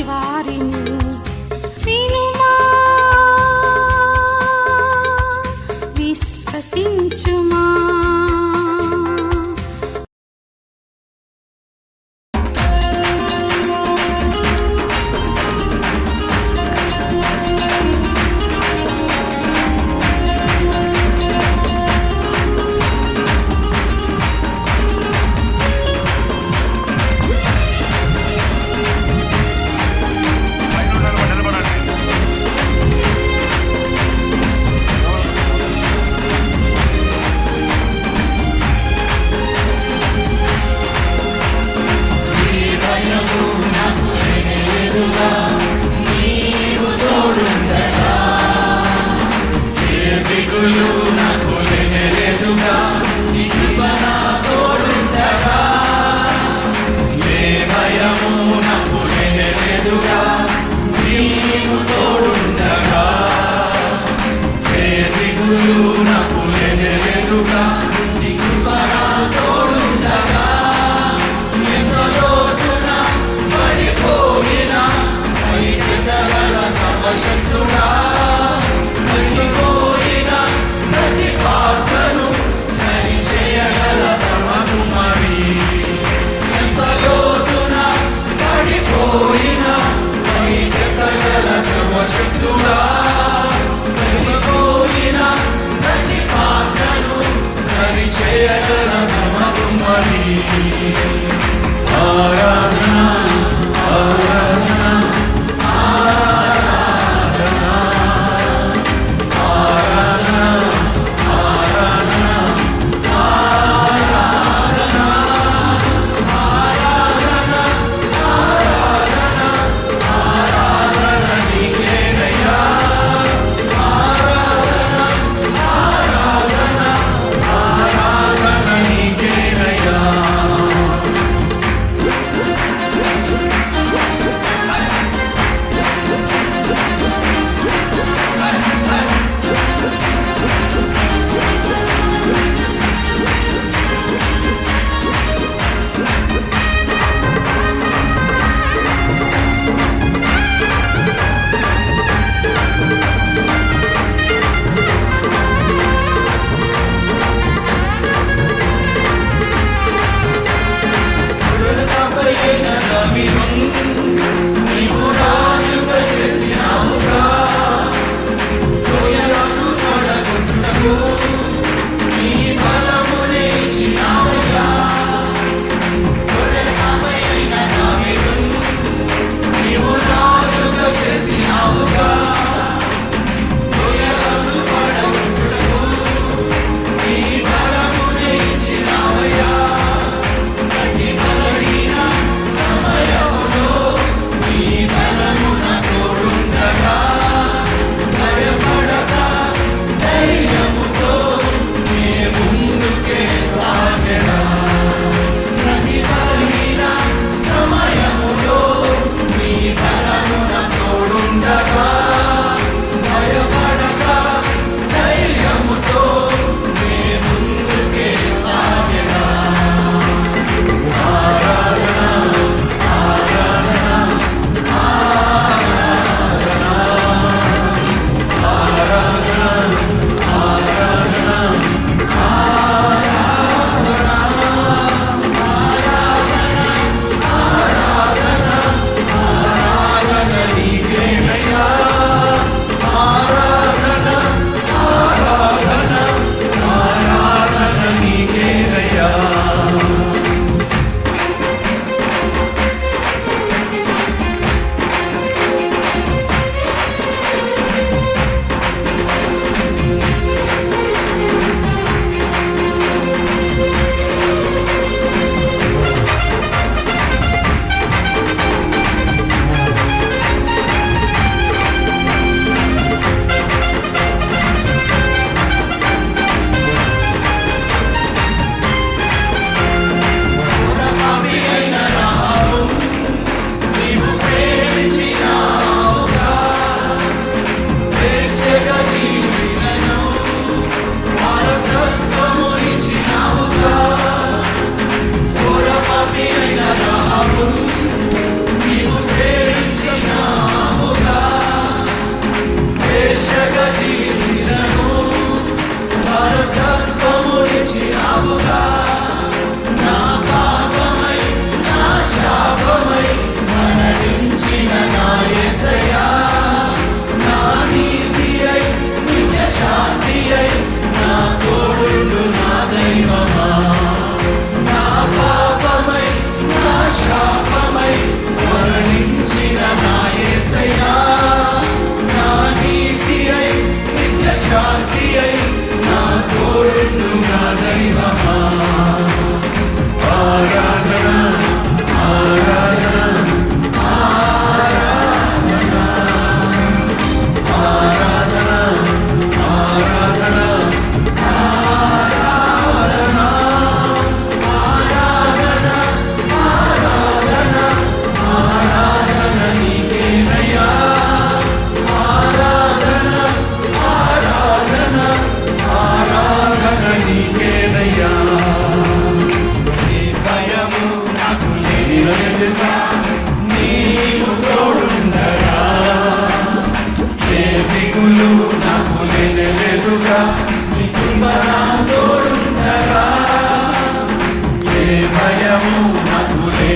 వారిని వినుమా, విశ్వసించుమా.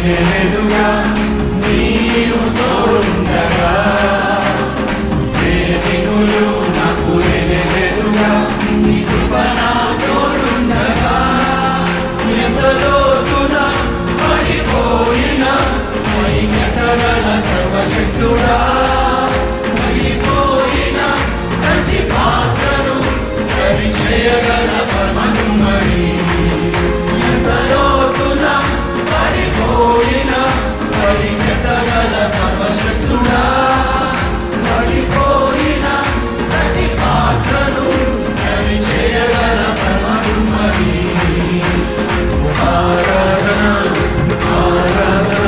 లేదుగా నీవు తోడుండగా, ఏ దిగులు నాకు లేదుగా నీ కృప నా తోడుండగా. ఎంత లోతున పడిపోయినా పైకెత్తగల సర్వశక్తుడా, పడిపోయిన ప్రతి పాత్రను సరిచేయగల పరమకుమారి. ఎంత లోతున పడిపోయిన పైకెత్తగల సర్వశక్తుడా, పడిపోయిన ప్రతి పాత్రను సరిచేయగల పరమకుమారి. ఆరాధన ఆరాధన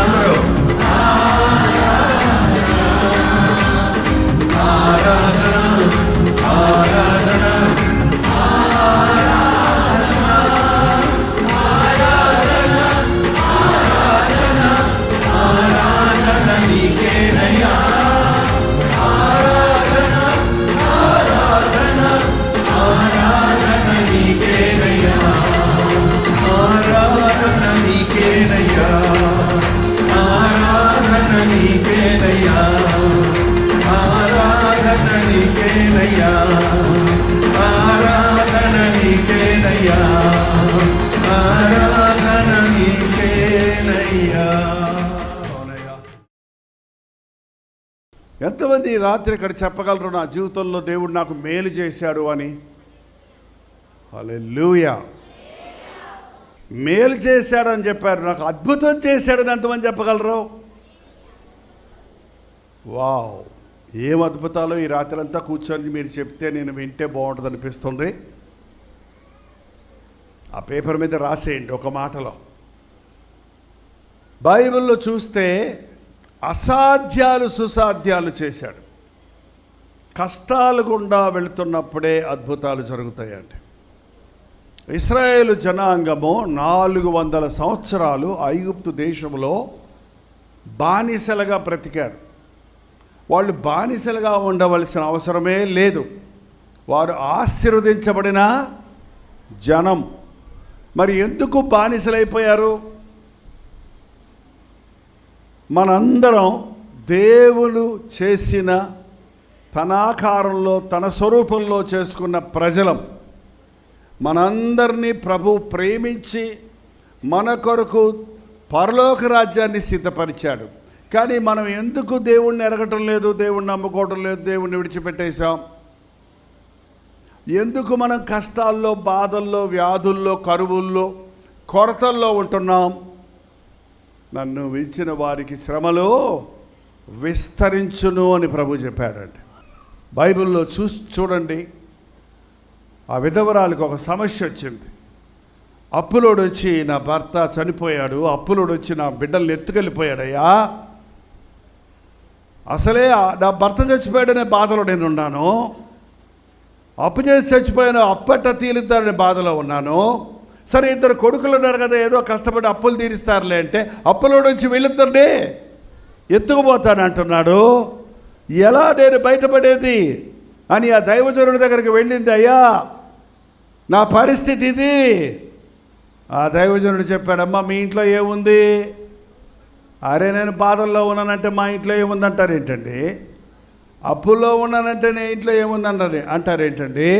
ఆరాధన ఆరాధన ఆరాధన ఆరాధన ఆరాధన నీకేనయ్యా. ఆరాధన ఆరాధన ఆరాధన నీకేనయ్యా. ఆరాధన నీకేనయ్యా. ఆరాధన నీకేనయ్యా. ఆరాధన నీకేనయ్యా. ఆరాధన నీకేనయ్యా. ఆరాధన నీకేనయ్యా. ఎంతమంది ఈ రాత్రి ఇక్కడ చెప్పగలరు నా జీవితంలో దేవుడు నాకు మేలు చేశాడు అని? హల్లెలూయా. మేలు చేశాడని చెప్పారు, నాకు అద్భుతం చేశాడని ఎంతమంది చెప్పగలరు? వావ్, ఏం అద్భుతాలు! ఈ రాత్రి అంతా కూర్చొని మీరు చెప్తే నేను వింటే బాగుంటుంది అనిపిస్తుంది. ఆ పేపర్ మీద రాసేయండి ఒక మాటలో. బైబిల్లో చూస్తే అసాధ్యాలు సుసాధ్యాలు చేశాడు. కష్టాలు గుండా వెళుతున్నప్పుడే అద్భుతాలు జరుగుతాయండి. ఇశ్రాయేలు జనాంగము 400 సంవత్సరాలు ఐగుప్తు దేశంలో బానిసలుగా బ్రతికారు. వాళ్ళు బానిసలుగా ఉండవలసిన అవసరమే లేదు. వారు ఆశీర్వదించబడిన జనం. మరి ఎందుకు బానిసలైపోయారు? మనందరం దేవుడు చేసిన తన ఆకారంలో తన స్వరూపంలో చేసుకున్న ప్రజలం. మనందరినీ ప్రభు ప్రేమించి మన కొరకు పరలోక రాజ్యాన్ని సిద్ధపరిచాడు. కానీ మనం ఎందుకు దేవుణ్ణి ఎరగటం లేదు, దేవుణ్ణి నమ్ముకోవటం లేదు, దేవుణ్ణి విడిచిపెట్టేశాం? ఎందుకు మనం కష్టాల్లో, బాధల్లో, వ్యాధుల్లో, కరువుల్లో, కొరతల్లో ఉంటున్నాం? నన్ను విడిచిన వారికి శ్రమలు విస్తరించును అని ప్రభు చెప్పాడండి. బైబిల్లో చూడండి, ఆ విధవరాలకు ఒక సమస్య వచ్చింది. అప్పులోడు వచ్చి నా భర్త చనిపోయాడు, అప్పులోడు వచ్చి నా బిడ్డల్ని ఎత్తుకెళ్ళిపోయాడయ్యా, అసలే నా భర్త చచ్చిపోయాడనే బాధలో నేను ఉన్నాను, అప్పు చేసి చచ్చిపోయాను, అప్పట్ట తీరుద్దారనే బాధలో ఉన్నాను. సరే, 2 కొడుకులు ఉన్నారు కదా, ఏదో కష్టపడి అప్పులు తీరుస్తారులే అంటే అప్పులోడు వచ్చి వీళ్ళిద్దరిని ఎత్తుకుపోతాను అంటున్నాడు. ఎలా నేను బయటపడేది అని ఆ దైవజనుడి దగ్గరికి వెళ్ళింది. అయ్యా, నా పరిస్థితి ఇది. ఆ దైవజనుడు చెప్పాడమ్మా, మీ ఇంట్లో ఏముంది? అరే, నేను బాధల్లో ఉన్నానంటే మా ఇంట్లో ఏముందంటారు ఏంటండి? అప్పుల్లో ఉన్నానంటే నేను ఇంట్లో అంటారేంటండి?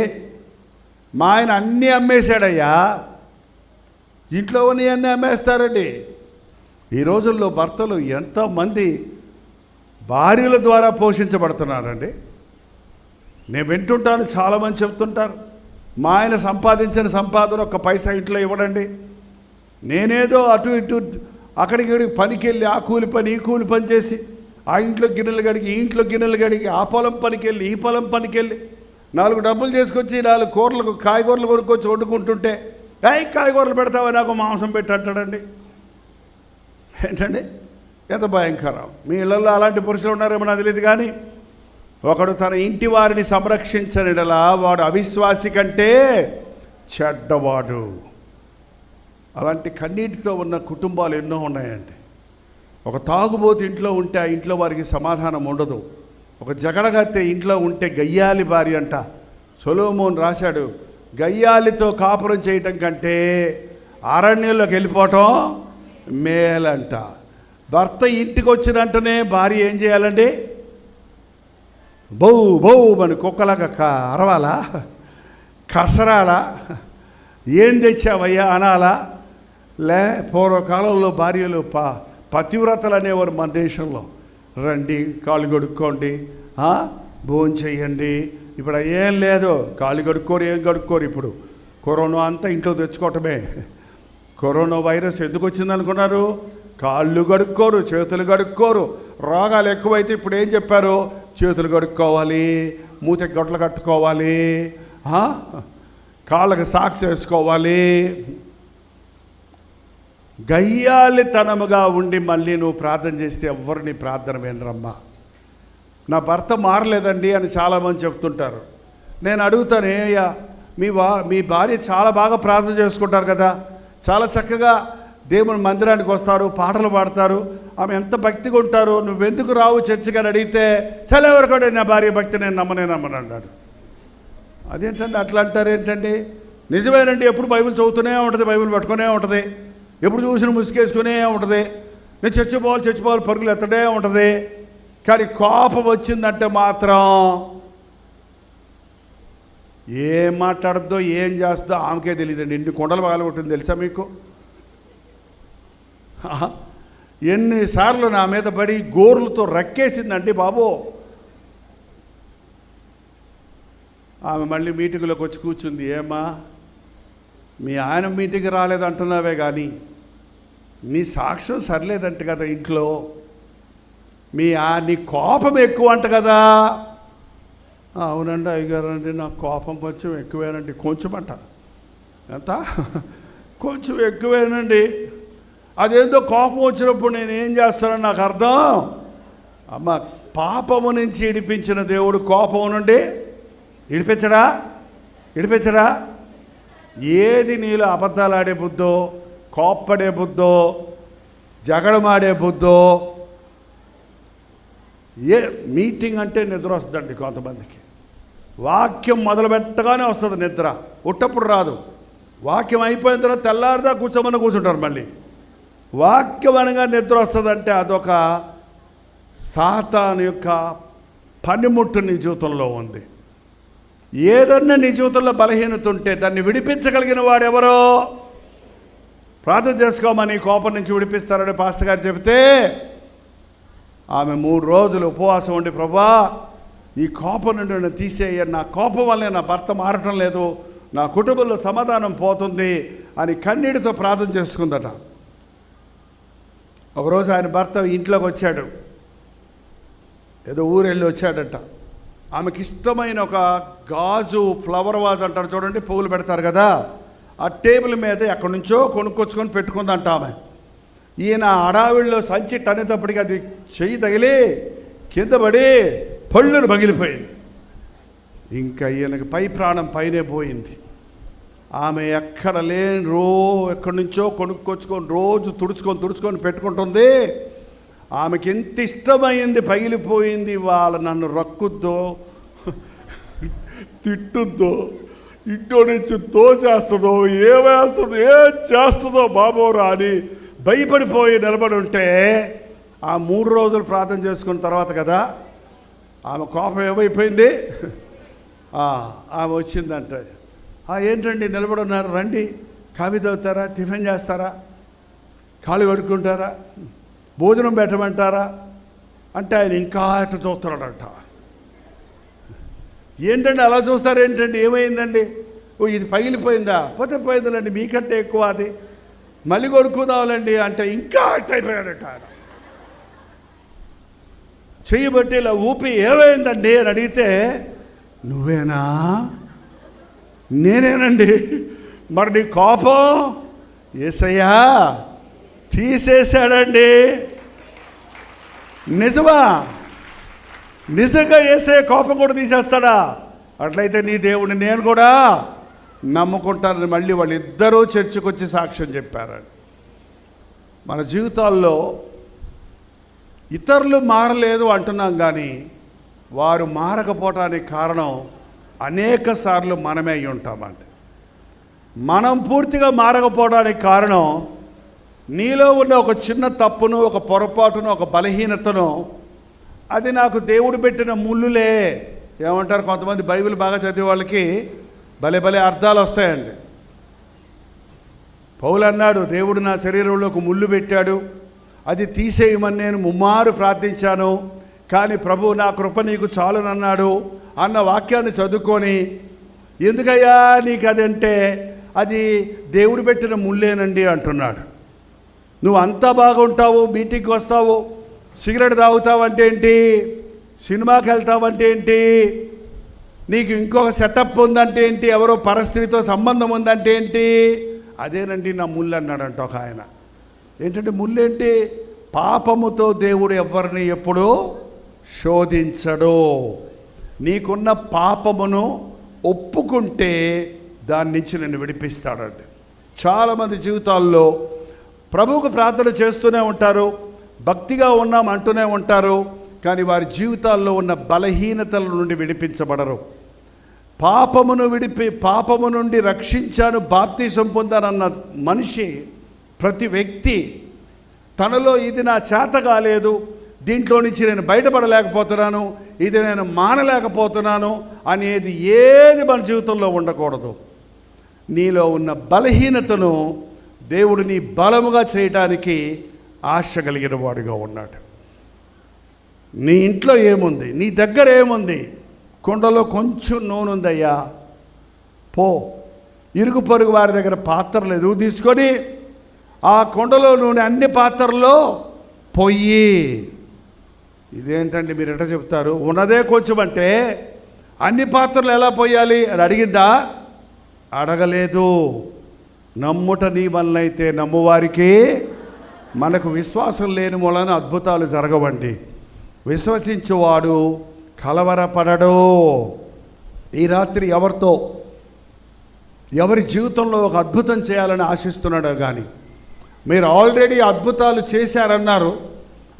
మా ఆయన అన్నీ అమ్మేశాడయ్యా, ఇంట్లో ఉన్నవి అన్నీ అమ్మేస్తారండి. ఈ రోజుల్లో భర్తలు ఎంతమంది భార్యల ద్వారా పోషించబడుతున్నారండి. నేను వింటుంటాను, చాలామంది చెప్తుంటారు, మా ఆయన సంపాదించిన సంపాదన 1 పైసా ఇంట్లో ఇవ్వడండి, నేనేదో అటు ఇటు అక్కడికి పనికి వెళ్ళి ఆ కూలి పని ఈ కూలి పని చేసి ఆ ఇంట్లో గిన్నెలు కడిగి ఈ ఇంట్లో గిన్నెలు కడిగి ఆ పొలం పనికి వెళ్ళి ఈ పొలం పనికి వెళ్ళి 4 డబ్బులు చేసుకొచ్చి 4 కూరలకు కాయగూరలు కొనుక్కొచ్చి వండుకుంటుంటే, కాయగూరలు పెడతావా, నాకు మాంసం పెట్టి అంటాడండి. ఏంటండి, ఎంత భయంకరం! మీ ఇళ్లలో అలాంటి పురుషులు ఉన్నారేమో నాకు తెలియదు. కానీ ఒకడు తన ఇంటి వారిని సంరక్షించనిడలా వాడు అవిశ్వాసి కంటే చెడ్డవాడు. అలాంటి కన్నీటితో ఉన్న కుటుంబాలు ఎన్నో ఉన్నాయండి. ఒక తాగుబోతు ఇంట్లో ఉంటే ఆ ఇంట్లో వారికి సమాధానం ఉండదు. ఒక జగడగత్తె ఇంట్లో ఉంటే గయ్యాలి భార్య అంట. సొలొమోన్ రాశాడు, గయ్యాలితో కాపురం చేయటం కంటే అరణ్యంలోకి వెళ్ళిపోవటం మేలంట. భర్త ఇంటికి వచ్చిన వెంటనే భార్య ఏం చేయాలండి? బౌ బౌ అని కుక్కలాగా అరవాలా, కసరాలా, ఏం తెచ్చావయ్యా అనాలా? పూర్వకాలంలో భార్యలు పతివ్రతలు అనేవారు మన దేశంలో. రండి, కాళ్ళు కడుక్కోండి, భోజనం చెయ్యండి. ఇప్పుడు ఏం లేదు, కాళ్ళు కడుక్కోరు, ఏం కడుక్కోరు. ఇప్పుడు కరోనా అంతా ఇంట్లో తెచ్చుకోవటమే. కరోనా వైరస్ ఎందుకు వచ్చింది అనుకున్నారు? కాళ్ళు కడుక్కోరు, చేతులు కడుక్కోరు. రోగాలు ఎక్కువైతే ఇప్పుడు ఏం చెప్పారు? చేతులు కడుక్కోవాలి, మూతకి గొడ్లు కట్టుకోవాలి, కాళ్ళకి సాక్స్ వేసుకోవాలి. గయ్యాలితనముగా ఉండి మళ్ళీ నువ్వు ప్రార్థన చేస్తే ఎవ్వరు నీ ప్రార్థన వినరమ్మా. నా భర్త మారలేదండి అని చాలామంది చెప్తుంటారు. నేను అడుగుతాను, అయ్యా మీ భార్య చాలా బాగా ప్రార్థన చేసుకుంటారు కదా, చాలా చక్కగా దేవుని మందిరానికి వస్తారు, పాటలు పాడతారు, ఆమె ఎంత భక్తిగా ఉంటారు, నువ్వెందుకు రావు చర్చికి అని అడిగితే చాలా వరకు నా భార్య భక్తి నేను నమ్మను అన్నాడు. అదేంటండి అట్లా అంటారు ఏంటండి? నిజమేనండి, ఎప్పుడు బైబిల్ చదువుతూనే ఉంటుంది, బైబిల్ పట్టుకునే ఉంటుంది, ఎప్పుడు చూసిన ముసుకేసుకునే ఉంటుంది, నేను చచ్చిపోవాలి పరుగులు ఎత్తడే ఉంటుంది. కానీ కోపం వచ్చిందంటే మాత్రం ఏం మాట్లాడద్దో ఏం చేస్తుందో ఆమెకే తెలియదండి. ఎన్ని కొండలు పగలగొట్టింది తెలుసా మీకు? ఎన్నిసార్లు నా మీద పడి గోర్లతో రక్కేసిందండి బాబు. ఆమె మళ్ళీ మీటింగ్లోకి వచ్చి కూర్చుంది. ఏమ్మా, మీ ఆయన మీటింగ్ రాలేదంటున్నావే కానీ నీ సాక్ష్యం సరిలేదంట కదా ఇంట్లో, నీ కోపం ఎక్కువ అంట కదా. అవునండి అయ్యగారండి, నా కోపం కొంచెం ఎక్కువేనండి. కొంచెం అంట, ఎంత? కొంచెం ఎక్కువేనండి. అదేందో కోపం వచ్చినప్పుడు నేను ఏం చేస్తానని నాకు అర్థం. అమ్మ, పాపము నుంచి ఇడిపించిన దేవుడు కోపం నుండి ఇడిపించడా? ఏది నీలో అబద్ధాలు ఆడే బుద్ధో, కోప్పడే బుద్ధో, జగడమాడే బుద్ధో. మీటింగ్ అంటే నిద్ర వస్తుందండి కొంతమందికి. వాక్యం మొదలు పెట్టగానే వస్తుంది నిద్ర, ఉట్టప్పుడు రాదు. వాక్యం అయిపోయిన తర్వాత తెల్లారిదా కూర్చుంటారు. మళ్ళీ వాక్యం అనగా నిద్ర వస్తుందంటే అదొక సాతాను యొక్క పనిముట్టు నీ జీవితంలో ఉంది. ఏదన్నా నీ జీవితంలో బలహీనత ఉంటే దాన్ని విడిపించగలిగిన వాడెవరో? ప్రార్థన చేసుకోమని కోపం నుంచి విడిపిస్తారని పాస్టర్ గారు చెబితే ఆమె 3 రోజులు ఉపవాసం ఉండి, ప్రభా ఈ కోపం నుండి నన్ను తీసేయని, నా కోపం వల్లే నా భర్త మారటం లేదు, నా కుటుంబంలో సమాధానం పోతుంది అని కన్నీటితో ప్రార్థన చేసుకుందట. ఒకరోజు ఆయన భర్త ఇంట్లోకి వచ్చాడు, ఏదో ఊరెళ్ళి వచ్చాడట. ఆమెకి ఇష్టమైన ఒక గాజు ఫ్లవర్ వాజ్ అంటారు చూడండి, పువ్వులు పెడతారు కదా, ఆ టేబుల్ మీద ఎక్కడి నుంచో కొనుక్కొచ్చుకొని పెట్టుకుందంట ఆమె. ఈయన అడావిడిలో సంచి టనేటప్పటికి అది చెయ్యి తగిలి కింద పడి పళ్ళును పగిలిపోయింది. ఇంకా ఈయనకి పై ప్రాణం పైనే పోయింది. ఆమె ఎక్కడ లేని ఎక్కడి నుంచో కొనుక్కొచ్చుకొని రోజు తుడుచుకొని పెట్టుకుంటుంది. ఆమెకి ఎంత ఇష్టమైంది పగిలిపోయింది. వాళ్ళ నన్ను రక్కుద్దో, తిట్టుద్దో, ఇంట్లో నుంచి తోసేస్తుందో, ఏమేస్తుందో, ఏం చేస్తుందో బాబోరా అని భయపడిపోయి నిలబడి ఉంటే, ఆ 3 రోజులు ప్రార్థన చేసుకున్న తర్వాత కదా ఆమె కోపం ఏమైపోయింది. ఆమె వచ్చిందంట. ఏంటండి నిలబడి ఉన్నారు, రండి, కాఫీ తాగుతారా, టిఫిన్ చేస్తారా, కాళ్ళు కడుక్కుంటారా, భోజనం పెట్టమంటారా అంటే ఆయన ఇంకా అట్లా చూస్తున్నాడంట. ఏంటండి అలా చూస్తారేంటండి, ఏమైందండి? ఇది పగిలిపోయిందా? పోతే పోయిందండి, మీకంటే ఎక్కువ అది, మళ్ళీ కొడుకుందాంలేండి అంటే ఇంకా అట్ అయిపోయాడట. ఆయన చెయ్యబట్టి ఇలా ఊపి ఏమైందండి అని అడిగితే, నువ్వేనా? నేనేనండి. మరి నీ కోపం యేసయ్యా తీసేశాడండి. నిజమా? నిజంగా యేసయ్య కోపం కూడా తీసేస్తాడా? అట్లయితే నీ దేవుడిని నేను కూడా నమ్ముకుంటానని మళ్ళీ వాళ్ళిద్దరూ చర్చకు వచ్చి సాక్ష్యం చెప్పారని. మన జీవితాల్లో ఇతరులు మారలేదు అంటున్నాం కానీ వారు మారకపోవటానికి కారణం అనేక సార్లు మనమే అయి ఉంటామండి. మనం పూర్తిగా మారకపోవడానికి కారణం నీలో ఉన్న ఒక చిన్న తప్పును, ఒక పొరపాటును, ఒక బలహీనతను, అది నాకు దేవుడు పెట్టిన ముళ్ళులే. ఏమంటారు కొంతమంది బైబిల్ బాగా చదివే వాళ్ళకి భలే భలే అర్థాలు వస్తాయండి. పౌలు అన్నాడు, దేవుడు నా శరీరంలో ఒక ముళ్ళు పెట్టాడు, అది తీసేయమని నేను ముమ్మారు ప్రార్థించాను, కానీ ప్రభు నా కృప నీకు చాలునన్నాడు అన్న వాక్యాన్ని చదువుకొని, ఎందుకయ్యా నీకు అదంటే, అది దేవుడు పెట్టిన ముళ్ళేనండి అంటున్నాడు. నువ్వు అంతా బాగుంటావు, మీటింగ్కి వస్తావు, సిగరెట్ తాగుతావంటే ఏంటి, సినిమాకి వెళ్తావంటే ఏంటి, నీకు ఇంకొక సెటప్ ఉందంటే ఏంటి, ఎవరో పరస్త్రీతో సంబంధం ఉందంటే ఏంటి, అదేనండి నా ముళ్ళు అన్నాడంట ఒక ఆయన. ఏంటంటే ముళ్ళేంటి? పాపముతో దేవుడు ఎవరిని ఎప్పుడూ శోధించడు. నీకున్న పాపమును ఒప్పుకుంటే దాని నుంచి నేను విడిపిస్తాడండి. చాలామంది జీవితాల్లో ప్రభువుకు ప్రార్థన చేస్తూనే ఉంటారు, భక్తిగా ఉన్నాం అంటూనే ఉంటారు, కానీ వారి జీవితాల్లో ఉన్న బలహీనతల నుండి విడిపించబడరు. పాపము నుండి రక్షించాను, బాప్తీసం పొందానన్న మనిషి, ప్రతి వ్యక్తి తనలో ఇది నా చేత కాలేదు, దీంట్లో నుంచి నేను బయటపడలేకపోతున్నాను, ఇది నేను మానలేకపోతున్నాను అనేది ఏది మన జీవితంలో ఉండకూడదు. నీలో ఉన్న బలహీనతను దేవుడు నీ బలముగా చేయటానికి ఆశ కలిగిన వాడుగా ఉన్నాడు. నీ ఇంట్లో ఏముంది, నీ దగ్గర ఏముంది? కుండలో కొంచెం నూనె ఉందయ్యా, పో ఇరుగు పొరుగు వారి దగ్గర పాత్రలు ఎదుగు తీసుకొని ఆ కుండలో నూనె అన్ని పాత్రల్లో పొయ్యి. ఇదేంటండి మీరు ఎట్లా చెప్తారు? ఉన్నదే కొంచెం అంటే అన్ని పాత్రలు ఎలా పోయాలి అని అడిగిందా? అడగలేదు. నమ్ముట నీ వల్ల అయితే నమ్మువారికి. మనకు విశ్వాసం లేని మూలన అద్భుతాలు జరగవండి. విశ్వసించువాడు కలవరపడడు. ఈ రాత్రి ఎవరి జీవితంలో ఒక అద్భుతం చేయాలని ఆశిస్తున్నాడో కానీ, మీరు ఆల్రెడీ అద్భుతాలు చేశారన్నారు,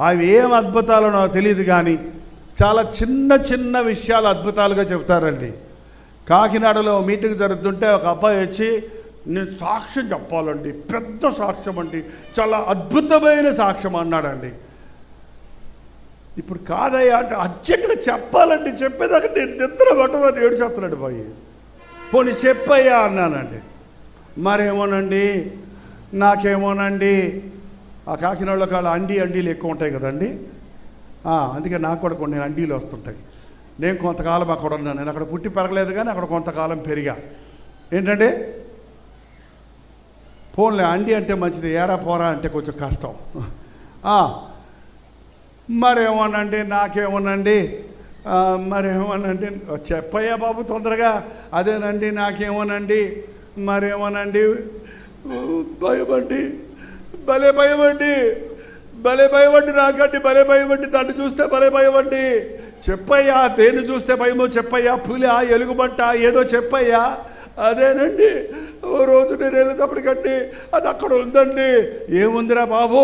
అవి ఏం అద్భుతాలో నాకు తెలియదు, కానీ చాలా చిన్న చిన్న విషయాలు అద్భుతాలుగా చెప్తారండి. కాకినాడలో మీటింగ్ జరుగుతుంటే ఒక అబ్బాయి వచ్చి, నేను సాక్ష్యం చెప్పాలండి, పెద్ద సాక్ష్యం అండి, చాలా అద్భుతమైన సాక్ష్యం అన్నాడండి. ఇప్పుడు కాదయ్యా అంటే అర్జెంటుగా చెప్పాలండి, చెప్పేదాకా నేను నిద్ర పట్టదని ఏడుచేస్తున్నాడు పోయి. పోనీ చెప్పయ్యా అన్నానండి. మరేమోనండి, నాకేమోనండి, ఆ కాకినాడలో కాళ్ళ అండీలు ఎక్కువ ఉంటాయి కదండి, అందుకే నాకు కూడా కొన్ని అండీలు వస్తుంటాయి. నేను కొంతకాలం అక్కడ ఉన్నాను, నేను అక్కడ పుట్టి పెరగలేదు కానీ అక్కడ కొంతకాలం పెరిగా. ఏంటంటే పోన్లే, అండి అంటే మంచిది, ఏరా పోరా అంటే కొంచెం కష్టం. మరేమోనండి, నాకేమోనండి, మరేమోనండి, చెప్పయ్యా బాబు తొందరగా. అదేనండి నాకేమోనండి, మరేమోనండి, భయమండి, భలే భయమండి, భలే భయమండి, నాకండి భలే భయమండి, దాన్ని చూస్తే భలే భయమండి. చెప్పయ్యా, దేన్ని చూస్తే భయమో చెప్పయ్యా, పులి, ఎలుగుబంట, ఏదో చెప్పయ్యా. అదేనండి, ఓ రోజు నేను వెళ్ళేటప్పటికండి అది అక్కడ ఉందండి. ఏముందిరా బాబు?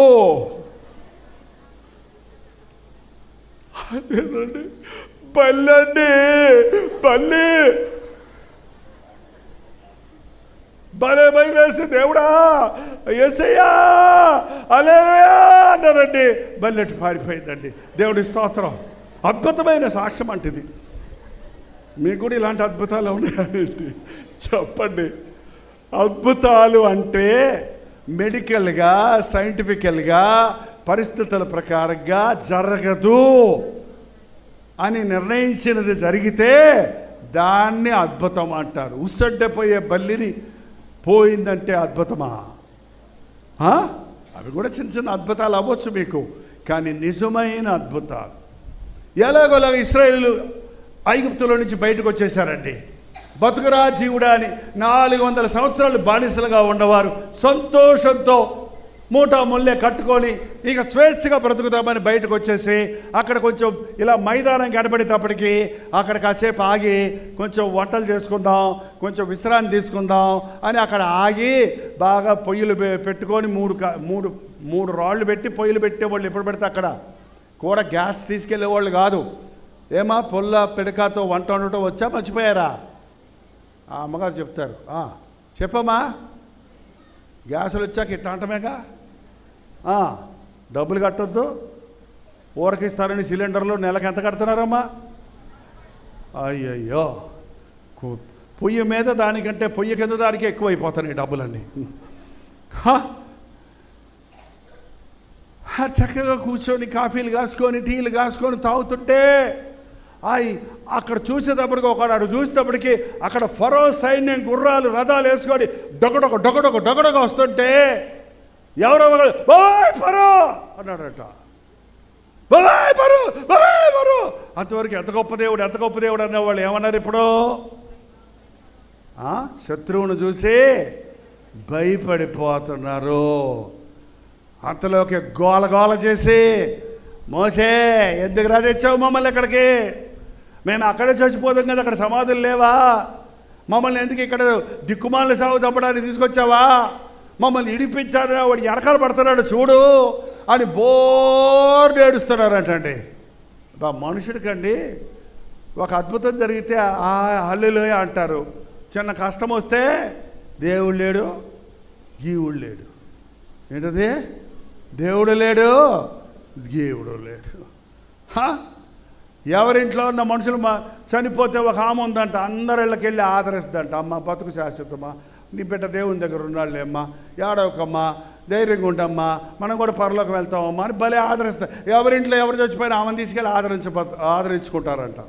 అదేనండి బల్లండి, బల్లి. భలే భయం వేసి, దేవుడా యేసయ్యా హల్లెలూయా అన్నారండి. బల్లెట్టు పారిపోయిందండి. దేవుడి స్తోత్రం. అద్భుతమైన సాక్ష్యం అంటది. మీకు కూడా ఇలాంటి అద్భుతాలు ఉన్నాయండి? చెప్పండి. అద్భుతాలు అంటే మెడికల్గా, సైంటిఫికల్గా, పరిస్థితుల ప్రకారంగా జరగదు అని నిర్ణయించినది జరిగితే దాన్ని అద్భుతం అంటారు. ఉస్సడ్డే పోయే బల్లిని పోయిందంటే అద్భుతమా? అవి కూడా చిన్న చిన్న అద్భుతాలు అవ్వచ్చు మీకు, కానీ నిజమైన అద్భుతాలు. ఎలాగోలాగ ఇశ్రాయేలు ఐగుప్తులో నుంచి బయటకు వచ్చేసారండి. బతుకురా జీవుడా అని 400 సంవత్సరాలు బానిసలుగా ఉన్నవారు సంతోషంతో మూటా ముల్లే కట్టుకొని ఇక స్వేచ్ఛగా బ్రతుకుతామని బయటకు వచ్చేసి అక్కడ కొంచెం ఇలా మైదానం కనబడేటప్పటికి అక్కడ కాసేపు ఆగి కొంచెం వంటలు చేసుకుందాం, కొంచెం విశ్రాంతి తీసుకుందాం అని అక్కడ ఆగి బాగా పొయ్యిలు పెట్టుకొని మూడు రాళ్ళు పెట్టి పొయ్యిలు పెట్టేవాళ్ళు. ఎప్పుడు పెడితే అక్కడ కూర గ్యాస్ తీసుకెళ్ళేవాళ్ళు కాదు. ఏమా పొల్ల పిడకాతో వంట వండటం వచ్చా, మర్చిపోయారా? ఆ అమ్మగారు చెప్తారు. చెప్పమ్మా, గ్యాసులు వచ్చాక ఇట్లా అంటమేగా, డబ్బులు కట్టొద్దు, ఊరకిస్తారని సిలిండర్లు నెలకు ఎంత కడుతున్నారమ్మా? అయ్యయ్యో, పొయ్యి మీద దానికంటే పొయ్యి కింద దానికి ఎక్కువైపోతున్నాయి డబ్బులన్నీ. చక్కగా కూర్చొని కాఫీలు కాసుకొని టీలు కాసుకొని తాగుతుంటే అక్కడ చూసేటప్పటికి ఒకడు చూసేటప్పటికి అక్కడ ఫరో సైన్యం గుర్రాలు రథాలు వేసుకొని డొగడొక వస్తుంటే ఎవరో బాయ్ ఫరో అన్నాడట. బాయ్ ఫరో అంతవరకు ఎంత గొప్ప దేవుడు అనేవాళ్ళు ఏమన్నారు? ఇప్పుడు శత్రువును చూసి భయపడిపోతున్నారు. అంతలోకి గోల చేసి, మోసే ఎందుకు రా తెచ్చావు మమ్మల్ని ఇక్కడికి? మేము అక్కడే చచ్చిపోతాం కదా, అక్కడ సమాధులు లేవా? మమ్మల్ని ఎందుకు ఇక్కడ దిక్కుమాల సాగు చంపడానికి తీసుకొచ్చావా? మమ్మల్ని ఇడిపించారు, వాడు ఎనకాల పడుతున్నాడు చూడు అని బోర్డు ఏడుస్తున్నారంటండి. మనుషుడికండి ఒక అద్భుతం జరిగితే హల్లెలూయా అంటారు. చిన్న కష్టం వస్తే దేవుడు లేడు, గీవుడు లేడు. ఏంటది? దేవుడు లేడు, గీవుడు లేడు. ఎవరింట్లో ఉన్న మనుషులు చనిపోతే ఒక ఆమె ఉందంట, అందరి ఇళ్ళకి వెళ్ళి ఆదరిస్తుందంట. అమ్మ బతుకు శాశ్వతమ్మా, నీ బిడ్డ దేవుని దగ్గర ఉన్నాళ్ళేమ్మా, ఏడవకమ్మా, ధైర్యంగా ఉండమ్మా, మనం కూడా పరలోకి వెళ్తామమ్మా అని భలే ఆదరిస్తారు. ఎవరింట్లో ఎవరు చచ్చిపోయినా ఆమెను తీసుకెళ్ళి ఆదరించుకుంటారంట.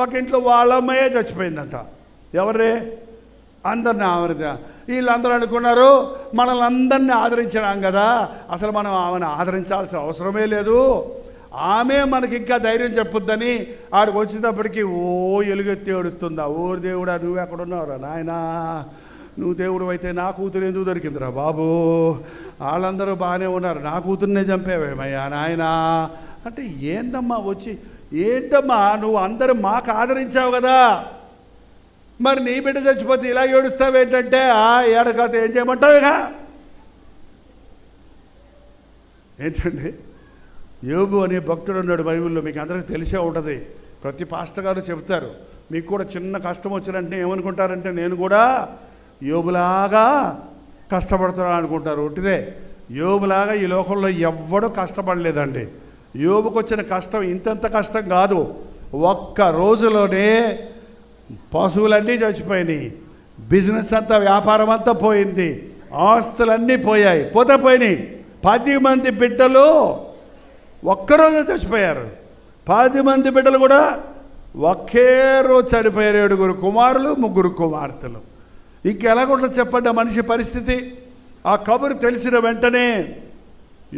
ఒక ఇంట్లో వాళ్ళ అమ్మాయే చచ్చిపోయిందంట. ఎవరే? అందరిని వీళ్ళందరూ అనుకున్నారు మనల్ని అందరినీ ఆదరించినాం కదా, అసలు మనం ఆమెను ఆదరించాల్సిన అవసరమే లేదు, ఆమె మనకి ఇంకా ధైర్యం చెప్పుద్దని ఆడికి వచ్చేటప్పటికి ఎలుగెత్తి ఏడుస్తుందా, ఓరు దేవుడా నువ్వు ఎక్కడున్నావురా నాయనా, నువ్వు దేవుడు అయితే నా కూతురు ఎందుకు దొరికిందిరా బాబు, వాళ్ళందరూ బాగానే ఉన్నారు, నా కూతుర్నే చంపేవేమయ్యా నాయనా అంటే, ఏంటమ్మా నువ్వు అందరూ మాకు ఆదరించావు కదా, మరి నీ బిడ్డ చచ్చిపోతే ఇలా ఏడుస్తావేంటంటే, ఏడకాత ఏం చేయమంటావు ఇక? ఏంటండి, యోబు అనే భక్తుడు ఉన్నాడు బైబిల్లో, మీకు అందరికీ తెలిసే ఉంటుంది. ప్రతి పాస్టర్ గారు చెబుతారు. మీకు కూడా చిన్న కష్టం వచ్చినంటే ఏమనుకుంటారంటే, నేను కూడా యోబులాగా కష్టపడుతున్నాను అనుకుంటారు. ఒకటిదే, యోబులాగా ఈ లోకంలో ఎవ్వడూ కష్టపడలేదండి. యోబుకు వచ్చిన కష్టం ఇంతంత కష్టం కాదు. ఒక్క రోజులోనే పశువులన్నీ చచ్చిపోయినాయి, బిజినెస్ అంతా, వ్యాపారం అంతా పోయింది, ఆస్తులన్నీ పోయాయి. 10 మంది బిడ్డలు ఒక్కరోజు చచ్చిపోయారు. 10 మంది బిడ్డలు కూడా ఒకే రోజు చనిపోయారు. 7 కుమారులు 3 కుమార్తెలు. ఇంకెలాగుంటుంది చెప్పండి ఆ మనిషి పరిస్థితి? ఆ కబురు తెలిసిన వెంటనే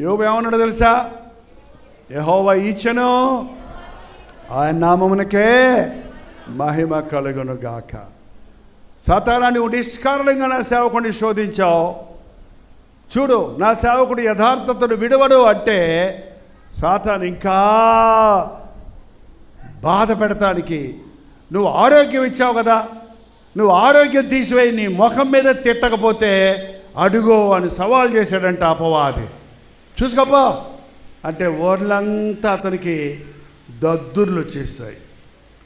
యోబు ఏమన్నాడు తెలుసా? యెహోవా ఇచ్చెను, ఆయన నామమునకే మహిమ కలుగును గాక. సాతానా, నువ్వు నిష్కారణంగా నా సేవకుడిని శోధించావు, చూడు నా సేవకుడు యథార్థతను విడవడు అంటే సాతాను ఇంకా బాధ పెడతానికి నువ్వు ఆరోగ్యం ఇచ్చావు కదా, నువ్వు ఆరోగ్యం తీసివేయి, నీ ముఖం మీద తిట్టకపోతే అడుగో అని సవాల్ చేశాడంట అపవాది. చూసుకోపో అంటే ఓర్లంతా అతనికి దద్దుర్లు వచ్చేసాయి.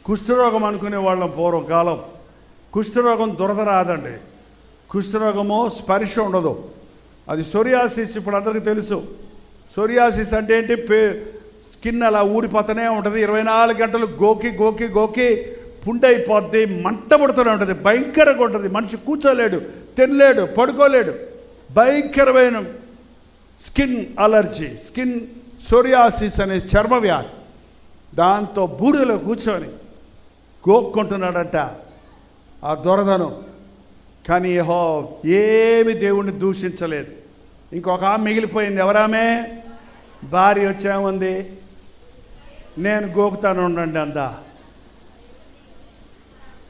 కుష్ఠరోగం అనుకునే వాళ్ళం పూర్వకాలం. కుష్ఠరోగం దురద రాదండి, కుష్ఠరోగము స్పర్శ ఉండదు, అది సోరియాసిస్. ఇప్పుడు అందరికీ తెలుసు సోరియాసిస్ అంటే ఏంటి? స్కిన్ అలా ఊడిపోతూనే ఉంటుంది, 24 గంటలు గోకి పుండైపోద్ది, మంట పుడుతూనే ఉంటుంది, భయంకరంగా ఉంటుంది, మనిషి కూర్చోలేడు, తినలేడు, పడుకోలేడు, భయంకరమైన స్కిన్ అలర్జీ, స్కిన్ సోరియాసిస్ అనే చర్మ వ్యాధి. దాంతో బూడిదలో కూర్చొని గోక్కుంటున్నాడట ఆ దురదను. కానీ ఏమి దేవుణ్ణి దూషించలేదు. ఇంకొక ఆమె మిగిలిపోయింది. ఎవరామె? భార్య వచ్చేముంది, నేను గోకుతాను ఉండండి అందా.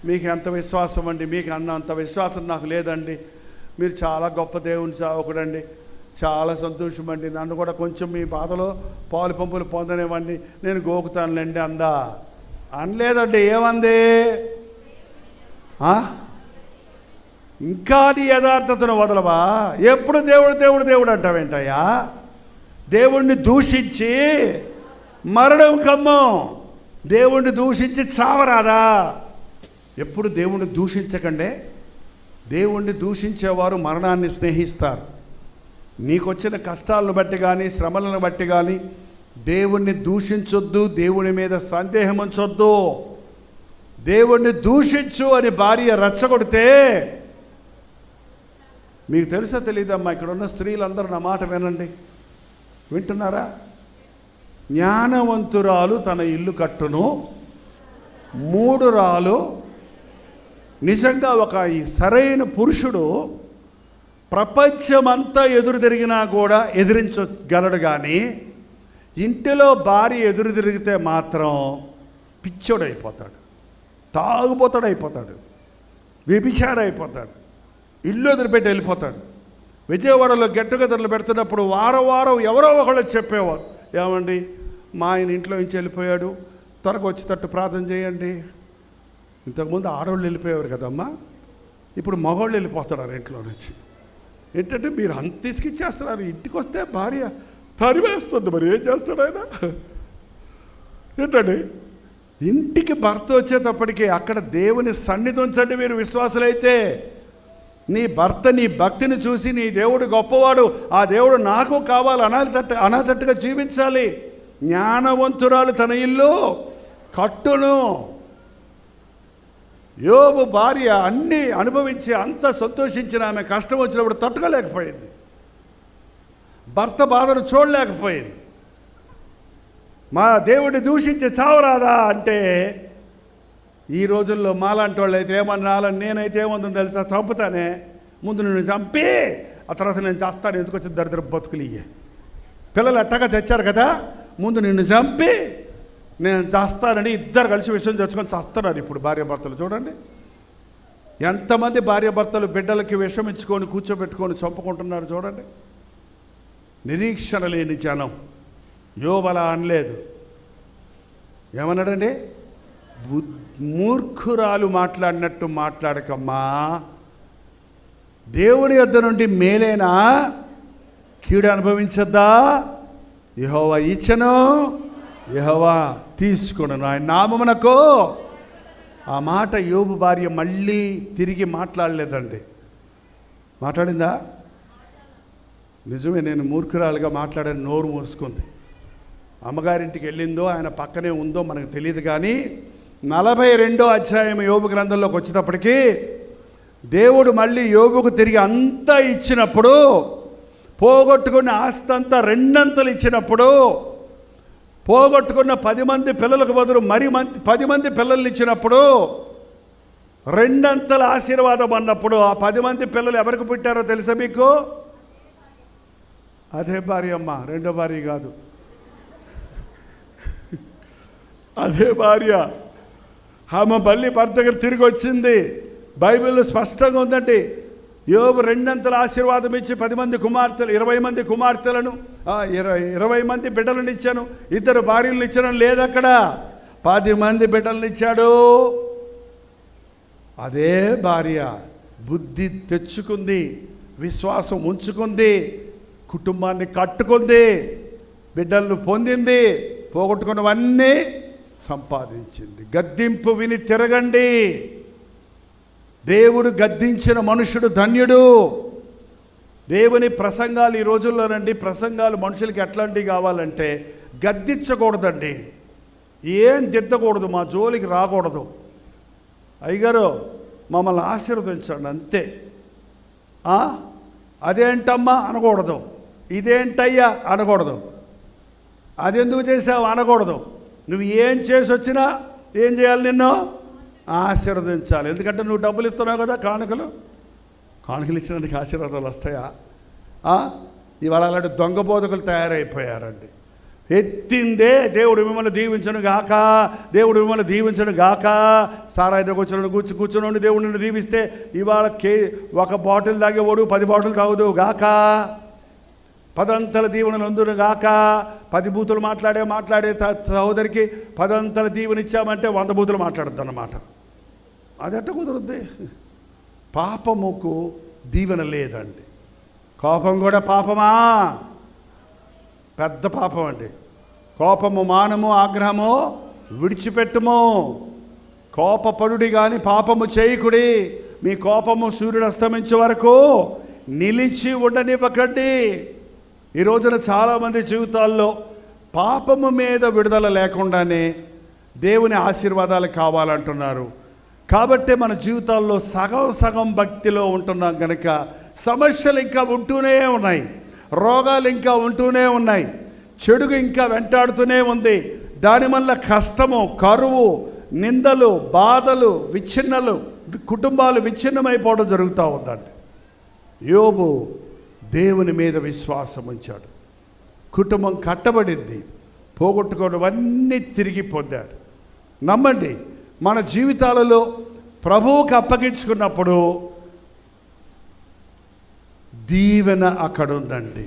మీకు ఎంత విశ్వాసం అండి? మీకు అంత విశ్వాసం నాకు లేదండి, మీరు చాలా గొప్ప దేవుని సేవకుడండి, చాలా సంతోషం అండి, నన్ను కూడా కొంచెం మీ బాధలో పాలు పంపులు పొందనివ్వండి, నేను గోకుతానులేండి అందా. అనలేదండి. ఏమంది? ఇంకా నీ యథార్థతను వదలవా? ఎప్పుడు దేవుడు అంటావేంటయ్యా? దేవుణ్ణి దూషించి మరణం కమ్మం, దేవుణ్ణి దూషించి చావరాదా? ఎప్పుడు దేవుణ్ణి దూషించకండి. దేవుణ్ణి దూషించేవారు మరణాన్ని స్నేహిస్తారు. నీకు వచ్చిన కష్టాలను బట్టి కానీ శ్రమలను బట్టి కానీ దేవుణ్ణి దూషించొద్దు, దేవుని మీద సందేహం ఉంచొద్దు. దేవుణ్ణి దూషించు అని భార్య రెచ్చగొడితే, మీకు తెలుసో తెలియదమ్మా, ఇక్కడ ఉన్న స్త్రీలందరూ నా మాట వినండి, వింటున్నారా? జ్ఞానవంతురాలు తన ఇల్లు కట్టును, మూఢురాలు. నిజంగా ఒక సరైన పురుషుడు ప్రపంచమంతా ఎదురు తిరిగినా కూడా ఎదిరించగలడు, కానీ ఇంటిలో భార్య ఎదురు తిరిగితే మాత్రం పిచ్చోడైపోతాడు, తాగుబోతాడైపోతాడు, వ్యభిచారైపోతాడు, ఇల్లు వదిలిపెట్టి వెళ్ళిపోతాడు. విజయవాడలో గెట్ టుగెదర్లు పెడుతున్నప్పుడు వారం ఎవరో ఒకళ్ళు చెప్పేవారు, ఏమండి మా ఆయన ఇంట్లో నుంచి వెళ్ళిపోయాడు, త్వరగా వచ్చేటట్టు ప్రార్థన చేయండి. ఇంతకుముందు ఆడవాళ్ళు వెళ్ళిపోయేవారు కదమ్మా, ఇప్పుడు మగవాళ్ళు వెళ్ళిపోతున్నారు ఇంట్లో నుంచి. ఏంటంటే మీరు అంత తీసుకిచ్చేస్తున్నారు, ఇంటికి వస్తే భార్య తరివేస్తుంది, మరి ఏం చేస్తాడు ఆయన? ఏంటండి ఇంటికి భర్త వచ్చేటప్పటికి అక్కడ దేవుని సన్నిధి ఉంచండి. మీరు విశ్వాసులైతే నీ భర్త నీ భక్తిని చూసి నీ దేవుడు గొప్పవాడు, ఆ దేవుడు నాకు కావాలి అనాథట్టుగా జీవించాలి. జ్ఞానవంతురాలు తన ఇల్లు కట్టును. యోబు భార్య అన్నీ అనుభవించి అంత సంతోషించిన ఆమె కష్టం వచ్చినప్పుడు తట్టుకోలేకపోయింది, భర్త బాధను చూడలేకపోయింది. మా దేవుడిని దూషించి చావరాదా అంటే, ఈ రోజుల్లో మాలాంటి వాళ్ళు అయితే ఏమన్నాలని, నేనైతే ఏముందని తెలుసా, చంపుతానే, ముందు నిన్ను చంపి ఆ తర్వాత నేను చేస్తాను, ఎందుకు వచ్చింది దరిద్ర బతుకులు ఇయ్యే. పిల్లలు ఎట్టగా తెచ్చారు కదా, ముందు నిన్ను చంపి నేను చేస్తానని ఇద్దరు కలిసి విషయం తెచ్చుకొని చేస్తున్నారు. ఇప్పుడు భార్యాభర్తలు చూడండి, ఎంతమంది భార్యాభర్తలు బిడ్డలకి విషం ఇచ్చుకొని కూర్చోబెట్టుకొని చంపుకుంటున్నారు చూడండి. నిరీక్షణ లేని జనం. యోబు అలా అనలేదు, ఏమన్నాడండి? మూర్ఖురాలు మాట్లాడినట్టు మాట్లాడకమ్మా, దేవుని యొద్ద నుండి మేలేనా కీడు అనుభవించద్దా? యెహోవా ఇచ్చను, యెహోవా తీసుకొనును, ఆయన నామమునకు. ఆ మాట యోబు భార్య మళ్ళీ తిరిగి మాట్లాడలేదండి. మాట్లాడిందా? నిజమే, నేను మూర్ఖురాలుగా మాట్లాడాను, నోరు మూసుకుంది. అమ్మగారింటికి వెళ్ళిందో ఆయన పక్కనే ఉందో మనకు తెలియదు, కానీ 42వ అధ్యాయం యోబు గ్రంథంలోకి వచ్చేటప్పటికి దేవుడు మళ్ళీ యోబుకు తిరిగి అంతా ఇచ్చినప్పుడు, పోగొట్టుకున్న ఆస్తి అంతా రెండంతలు ఇచ్చినప్పుడు, పోగొట్టుకున్న 10 మంది పిల్లలకు బదులు 10 మంది పిల్లల్ని ఇచ్చినప్పుడు, రెండంతల ఆశీర్వాదం అన్నప్పుడు ఆ 10 మంది పిల్లలు ఎవరికి పుట్టారో తెలుసా మీకు? అదే భార్య అమ్మ, రెండో భార్య కాదు, అదే భార్య. ఆమె మళ్ళీ భర్త దగ్గర తిరిగి వచ్చింది. బైబిల్లో స్పష్టంగా ఉందండి, యోబు రెండంతల ఆశీర్వాదం ఇచ్చి 10 మంది కుమార్తెలు, 20 మంది కుమార్తెలను, 20 మంది బిడ్డలను ఇచ్చాను, 2 భార్యలను ఇచ్చాను లేదు, అక్కడ 10 మంది బిడ్డలను ఇచ్చాడు. అదే భార్య బుద్ధి తెచ్చుకుంది, విశ్వాసం ఉంచుకుంది, కుటుంబాన్ని కట్టుకుంది, బిడ్డలను పొందింది, పోగొట్టుకున్నవన్నీ సంపాదించింది. గద్దింపు విని తిరగండి. దేవుడు గద్దించిన మనుషుడు ధన్యుడు. దేవుని ప్రసంగాలు ఈ రోజుల్లోనండి, ప్రసంగాలు మనుషులకి ఎట్లాంటివి కావాలంటే గద్దించకూడదండి, ఏం దిద్దకూడదు, మా జోలికి రాకూడదు. అయ్యగారు మమ్మల్ని ఆశీర్వదించండి అంతే. అదేంటమ్మా అనకూడదు, ఇదేంటయ్యా అనకూడదు, అదెందుకు చేసావు అనకూడదు. నువ్వు ఏం చేసి వచ్చినా ఏం చేయాలి? నిన్ను ఆశీర్వదించాలి. ఎందుకంటే నువ్వు డబ్బులు ఇస్తున్నావు కదా, కానుకలు ఇచ్చినందుకు ఆశీర్వాదాలు వస్తాయా? ఇవాళ అలాంటి దొంగ బోధకులు తయారైపోయారండి. ఎత్తిందే దేవుడు మిమ్మల్ని దీవించను గాక, దేవుడు మిమ్మల్ని దీవించను గాక. సారాయి దగ్గర కూర్చుని దేవుడు నిన్ను దీవిస్తే ఇవాళ ఒక బాటిల్ తాగేవాడు 10 బాటిల్ తాగుదు గాక. 10 అంతల దీవెనలు అందును గాక. 10 బూతులు మాట్లాడే సహోదరికి 10 అంతల దీవెన ఇచ్చామంటే 100 బూతులు మాట్లాడద్దు అన్నమాట. అది ఎట్ట కుదురుద్ది? పాపముకు దీవెన లేదండి. కోపం కూడా పాపమా? పెద్ద పాపం అండి. కోపము మానము, ఆగ్రహము విడిచిపెట్టుము. కోపపడుడి కానీ పాపము చేయకుడి. మీ కోపము సూర్యుడు అస్తమించే వరకు నిలిచి ఉండనివ్వకండి. ఈ రోజున చాలామంది జీవితాల్లో పాపము మీద విడుదల లేకుండానే దేవుని ఆశీర్వాదాలు కావాలంటున్నారు. కాబట్టి మన జీవితాల్లో సగం సగం భక్తిలో ఉంటున్నాం కనుక సమస్యలు ఇంకా ఉంటూనే ఉన్నాయి, రోగాలు ఇంకా ఉంటూనే ఉన్నాయి, చెడుగు ఇంకా వెంటాడుతూనే ఉంది. దానివల్ల కష్టము, కరువు, నిందలు, బాధలు, కుటుంబాలు విచ్ఛిన్నమైపోవడం జరుగుతూ ఉందండి. యోబు దేవుని మీద విశ్వాసం ఉంచాడు. కుటుంబం కట్టబడింది, పోగొట్టుకోవడమన్నీ తిరిగి పొందాడు. నమ్మండి, మన జీవితాలలో ప్రభువుకి అప్పగించుకున్నప్పుడు దీవెన అక్కడ ఉందండి.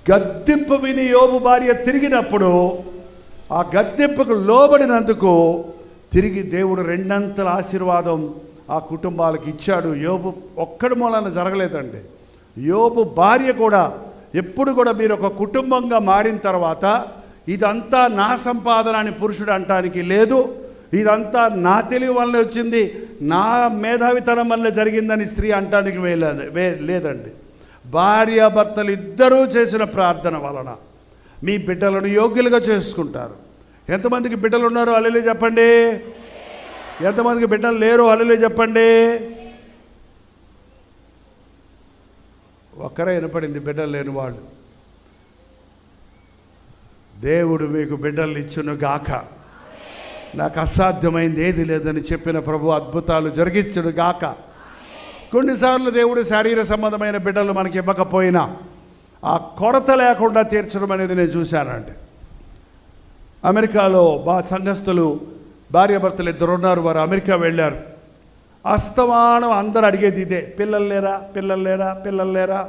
గద్దింపు విని యోబు భార్య తిరిగినప్పుడు ఆ గద్దింపుకు లోబడినందుకు తిరిగి దేవుడు రెండంతల ఆశీర్వాదం ఆ కుటుంబాలకు ఇచ్చాడు. యోబు ఒక్కడి మూలన జరగలేదండి. యోబు భార్య కూడా ఎప్పుడు కూడా మీరు ఒక కుటుంబంగా మారిన తర్వాత ఇదంతా నా సంపాదన అని పురుషుడు అంటానికి లేదు, ఇదంతా నా తెలివి వల్ల వచ్చింది, నా మేధావితనం వల్ల జరిగిందని స్త్రీ అంటానికి లేదండి. భార్యాభర్తలు ఇద్దరూ చేసిన ప్రార్థన వలన మీ బిడ్డలను యోగ్యులుగా చేసుకుంటారు. ఎంతమందికి బిడ్డలు ఉన్నారో హల్లెలూయా చెప్పండి. ఎంతమందికి బిడ్డలు లేరు హల్లెలూయా చెప్పండి. ఒక్కరే వినపడింది బిడ్డలు లేని వాళ్ళు. దేవుడు మీకు బిడ్డలు ఇచ్చును గాక. నాకు అసాధ్యమైంది ఏది లేదని చెప్పిన ప్రభు అద్భుతాలు జరిగించును గాక. కొన్నిసార్లు దేవుడు శారీర సంబంధమైన బిడ్డలు మనకి ఇవ్వకపోయినా ఆ కొరత లేకుండా తీర్చడం అనేది నేను చూశానండి. అమెరికాలో సంఘస్థులు భార్యాభర్తలు ఇద్దరు ఉన్నారు. వారు అమెరికా వెళ్ళారు. అస్తమానం అందరు అడిగేది ఇదే, పిల్లలు లేరా, పిల్లలు లేరా, పిల్లలు లేరా.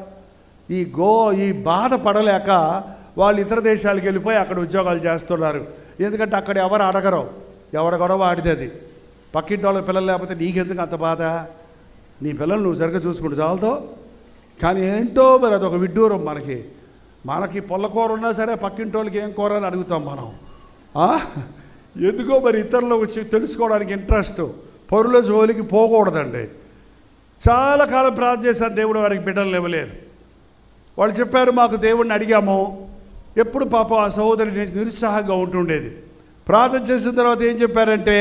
ఈ బాధ పడలేక వాళ్ళు ఇతర దేశాలకు వెళ్ళిపోయి అక్కడ ఉద్యోగాలు చేస్తున్నారు. ఎందుకంటే అక్కడ ఎవరు అడగరు, ఎవడ గొడవ ఆడితే పక్కింటి వాళ్ళకి పిల్లలు లేకపోతే నీకెందుకు అంత బాధ, నీ పిల్లలు నువ్వు సరిగ్గా చూసుకుంటూ చాలతో. కానీ ఏంటో మరి అదొక విడ్డూరం. మనకి పొల్లకూర ఉన్నా సరే పక్కింటి వాళ్ళకి ఏం కూర అని అడుగుతాం మనం. ఎందుకో మరి ఇతరులు వచ్చి తెలుసుకోవడానికి ఇంట్రెస్ట్. పరుల జోలికి పోకూడదండి. చాలా కాలం ప్రార్థన చేశాను, దేవుడు వారికి బిడ్డలు ఇవ్వలేరు. వాళ్ళు చెప్పారు, మాకు దేవుడిని అడిగాము. ఎప్పుడు పాపం ఆ సహోదరి నిరుత్సాహంగా ఉంటుండేది. ప్రార్థన చేసిన తర్వాత ఏం చెప్పారంటే,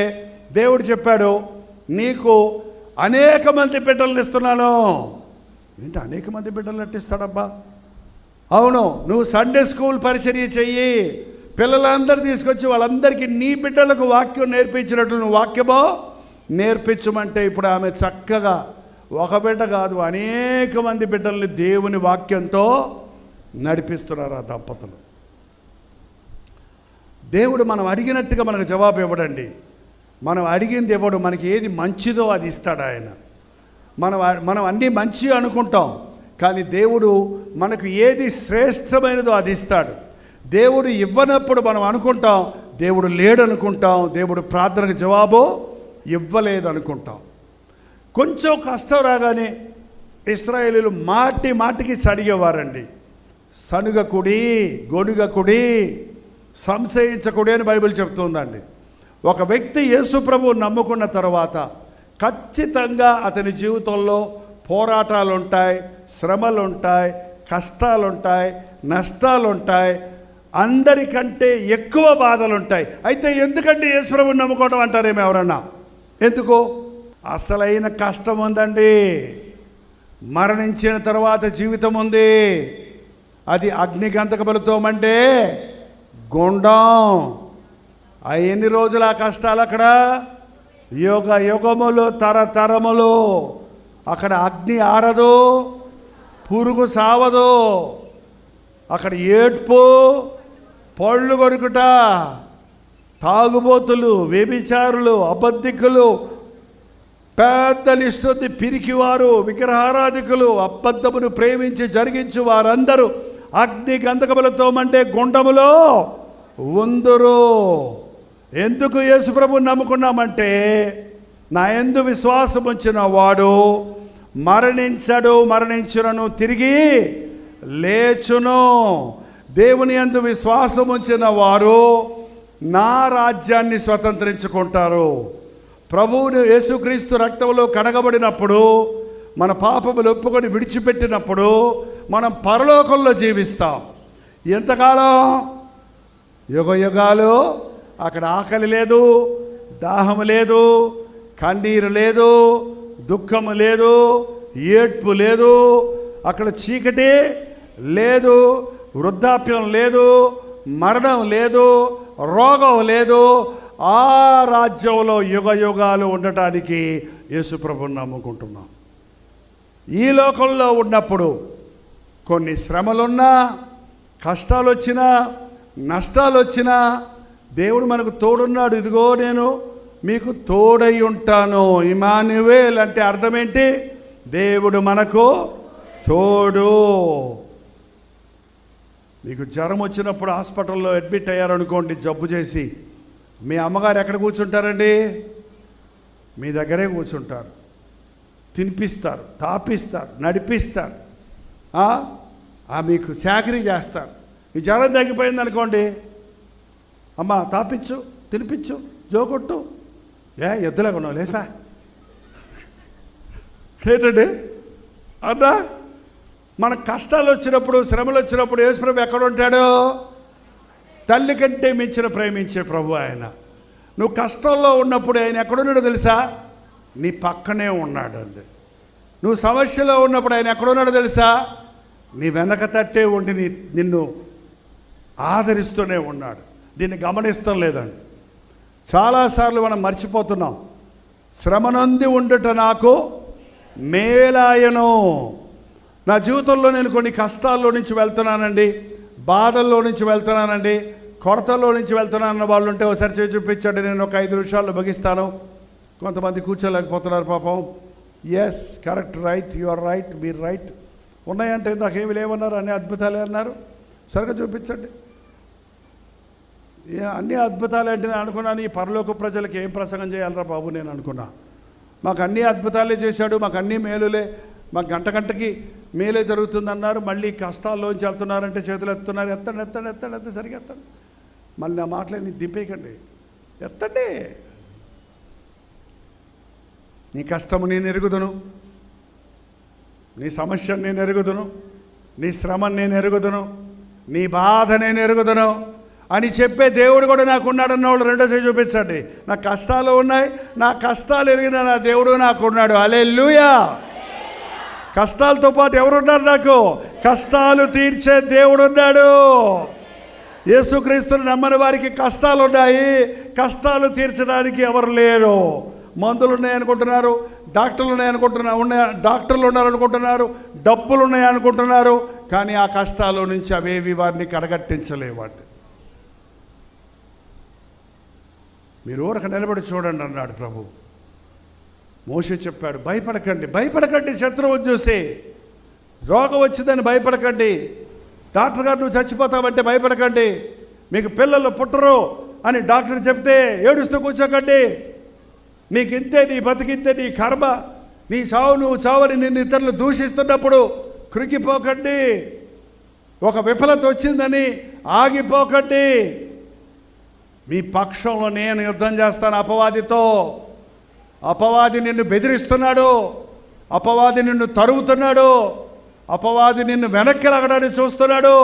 దేవుడు చెప్పాడు, నీకు అనేక మంది బిడ్డలను ఇస్తున్నాను. ఏంటి అనేక మంది బిడ్డలు నటిస్తాడబ్బా? అవును, నువ్వు సండే స్కూల్ పరిచర్య చెయ్యి, పిల్లలందరూ తీసుకొచ్చి వాళ్ళందరికీ నీ బిడ్డలకు వాక్యం నేర్పించినట్లు నువ్వు వాక్యమో నేర్పించమంటే ఇప్పుడు ఆమె చక్కగా ఒక బిడ్డ కాదు అనేక మంది బిడ్డల్ని దేవుని వాక్యంతో నడిపిస్తున్నారు ఆ దంపతులు. దేవుడు మనం అడిగినట్టుగా మనకు జవాబు ఇవ్వడండి. మనం అడిగింది ఇవ్వడు. మనకి ఏది మంచిదో అది ఇస్తాడు ఆయన. మనం అన్నీ మంచి అనుకుంటాం, కానీ దేవుడు మనకు ఏది శ్రేష్టమైనదో అది ఇస్తాడు. దేవుడు ఇవ్వనప్పుడు మనం అనుకుంటాం దేవుడు లేడు అనుకుంటాం, దేవుడు ప్రార్థనకు జవాబు ఇవ్వలేదు అనుకుంటాం. కొంచెం కష్టం రాగానే ఇశ్రాయేలీయులు మాటికి సడిగేవారండి. సనుగకుడి, గొనుగకుడి, సంశయించకుడి అని బైబిల్ చెప్తుందండి. ఒక వ్యక్తి యేసు ప్రభువు నమ్ముకున్న తర్వాత ఖచ్చితంగా అతని జీవితంలో పోరాటాలు ఉంటాయి, శ్రమలు ఉంటాయి, కష్టాలు ఉంటాయి, నష్టాలు ఉంటాయి, అందరికంటే ఎక్కువ బాధలు ఉంటాయి. అయితే ఎందుకంటే యేసు ప్రభువుని నమ్ముకోవడం అంటారేమో ఎవరన్నా. ఎందుకు? అసలైన కష్టం ఉందండి. మరణించిన తర్వాత జీవితం ఉంది. అది అగ్ని గంధకములతో మండే గుండం. ఎన్ని రోజులు ఆ కష్టాలు అక్కడ? యుగములు, తరతరములు. అక్కడ అగ్ని ఆరదు, పురుగు సావదు. అక్కడ ఏడ్పు, పళ్ళు కొరుకుట, తాగుబోతులు, వ్యభిచారులు, అబద్ధికులు, పెద్ద లిస్ట్ ఉంది. పిరికివారు, విగ్రహారాధికులు, అబద్ధమును ప్రేమించి జరిగించు వారందరూ అగ్ని గంధకములతో మండే గుండములో ఉందురు. ఎందుకు యేసుప్రభుని నమ్ముకున్నామంటే, నా యందు విశ్వాసం ఉంచిన వాడు మరణించడు, మరణించును, తిరిగి లేచును. దేవుని యందు విశ్వాసం ఉంచిన వారు నా రాజ్యాన్ని స్వతంత్రించుకుంటారు. ప్రభువుని యేసుక్రీస్తు రక్తంలో కడగబడినప్పుడు మన పాపములు ఒప్పుకొని విడిచిపెట్టినప్పుడు మనం పరలోకంలో జీవిస్తాం. ఎంతకాలం? యుగయుగాలు. అక్కడ ఆకలి లేదు, దాహము లేదు, కన్నీరు లేదు, దుఃఖము లేదు, ఏడ్పు లేదు, అక్కడ చీకటి లేదు, వృద్ధాప్యం లేదు, మరణం లేదు, రోగం లేదు. ఆ రాజ్యంలో యుగయుగాలు ఉండటానికి యేసుప్రభుని నమ్ముకుంటున్నాం. ఈ లోకంలో ఉన్నప్పుడు కొన్ని శ్రమలున్నా, కష్టాలు వచ్చినా, నష్టాలు వచ్చినా దేవుడు మనకు తోడున్నాడు. ఇదిగో నేను మీకు తోడై ఉంటాను. ఇమానువేల్ అంటే అర్థం ఏంటి? దేవుడు మనకు తోడు. మీకు జ్వరం వచ్చినప్పుడు హాస్పిటల్లో అడ్మిట్ అయ్యారనుకోండి, జబ్బు చేసి, మీ అమ్మగారు ఎక్కడ కూర్చుంటారండి? మీ దగ్గరే కూర్చుంటారు. తినిపిస్తారు, తాపిస్తారు, నడిపిస్తారు, మీకు చాకరీ చేస్తారు. ఈ జ్వరం తగ్గిపోయింది అనుకోండి, అమ్మ తాపించు, తినిపించు, జోకొట్టు, ఎద్దులాగా ఉన్నావు లేదా ఏంటండి అన్నా? మన కష్టాలు వచ్చినప్పుడు, శ్రమలు వచ్చినప్పుడు యేసుప్రభు ఎక్కడ ఉంటాడు? తల్లి కంటే మించిన ప్రేమించే ప్రభు ఆయన. నువ్వు కష్టంలో ఉన్నప్పుడు ఆయన ఎక్కడున్నాడో తెలుసా? నీ పక్కనే ఉన్నాడండి. నువ్వు సమస్యలో ఉన్నప్పుడు ఆయన ఎక్కడున్నాడో తెలుసా? నీ వెనక తట్టే ఉండి నిన్ను ఆదరిస్తూనే ఉన్నాడు. దీన్ని గమనిస్తాం లేదండి. చాలాసార్లు మనం మర్చిపోతున్నాం. శ్రమనంది ఉండుట నాకు మేలాయను. నా జీవితంలో నేను కొన్ని కష్టాల్లో నుంచి వెళ్తున్నానండి, బాధల్లో నుంచి వెళ్తున్నానండి, కొరతల్లో నుంచి వెళ్తున్నానన్న వాళ్ళు ఉంటే ఒకసారి చేసి చూపించండి. నేను ఒక 5 నిమిషాల్లో ముగిస్తాను. కొంతమంది కూర్చోలేకపోతున్నారు పాపం. Yes, correct, right, you are right, మీరు రైట్. ఉన్నాయంటే నాకేమి లేవన్నారు, అన్ని అద్భుతాలే అన్నారు. సరిగ్గా చూపించండి. అన్ని అద్భుతాలు అంటే నేను అనుకున్నాను, ఈ పరలోక ప్రజలకు ఏం ప్రసంగం చేయాలరా బాబు నేను అనుకున్నా. మాకు అన్ని అద్భుతాలే చేశాడు, మాకు అన్ని మేలులే, మాకు గంటకి మేలే జరుగుతుందన్నారు. మళ్ళీ కష్టాల్లోంచి వెళ్తున్నారంటే చేతులు ఎత్తున్నారు. ఎత్తండి ఎత్తండి ఎత్తండి ఎత్తండి, సరిగ్గా ఎత్తండి. మళ్ళీ నా మాటలని దింపేయకండి, ఎత్తండి. నీ కష్టము నేను ఎరుగుదును, నీ సమస్యను నేను ఎరుగుదును, నీ శ్రమను నేను ఎరుగుదును, నీ బాధ నేను ఎరుగుదును అని చెప్పే దేవుడు కూడా నాకున్నాడన్న వాళ్ళు రెండోసారి చూపించండి. నా కష్టాలు ఉన్నాయి, నా కష్టాలు ఎరిగిన నా దేవుడు నాకున్నాడు. హల్లెలూయా. కష్టాలతో పాటు ఎవరున్నారు? నాకు కష్టాలు తీర్చే దేవుడు ఉన్నాడు. యేసుక్రీస్తుని నమ్మని వారికి కష్టాలు ఉన్నాయి, కష్టాలు తీర్చడానికి ఎవరు లేరు. మందులు ఉన్నాయనుకుంటున్నారు, డాక్టర్లు డాక్టర్లు ఉన్నారనుకుంటున్నారు, డబ్బులు ఉన్నాయనుకుంటున్నారు. కానీ ఆ కష్టాల నుంచి అవేవి వారిని కడగట్టించలేవండి. మీరు ఊరక నిలబడి చూడండి అన్నాడు ప్రభు. మోషే చెప్పాడు, భయపడకండి, భయపడకండి, శత్రువుని చూసి. రోగం వచ్చిందని భయపడకండి. డాక్టర్ గారు నువ్వు చచ్చిపోతావంటే భయపడకండి. మీకు పిల్లలు పుట్టరు అని డాక్టర్ చెప్తే ఏడుస్తూ కూర్చోకండి. నీకు ఇంతే, నీ బతికింతే, నీ కర్మ, నీ చావు నువ్వు చావని నిన్ను ఇతరులు దూషిస్తున్నప్పుడు కృంగిపోకండి. ఒక విఫలత వచ్చిందని ఆగిపోకండి. మీ పక్షంలో నేను యుద్ధం చేస్తాను అపవాదితో. అపవాది నిన్ను బెదిరిస్తున్నాడు, అపవాది నిన్ను తరుగుతున్నాడు, అపవాది నిన్ను వెనక్కి లాగడానికి చూస్తున్నాడు.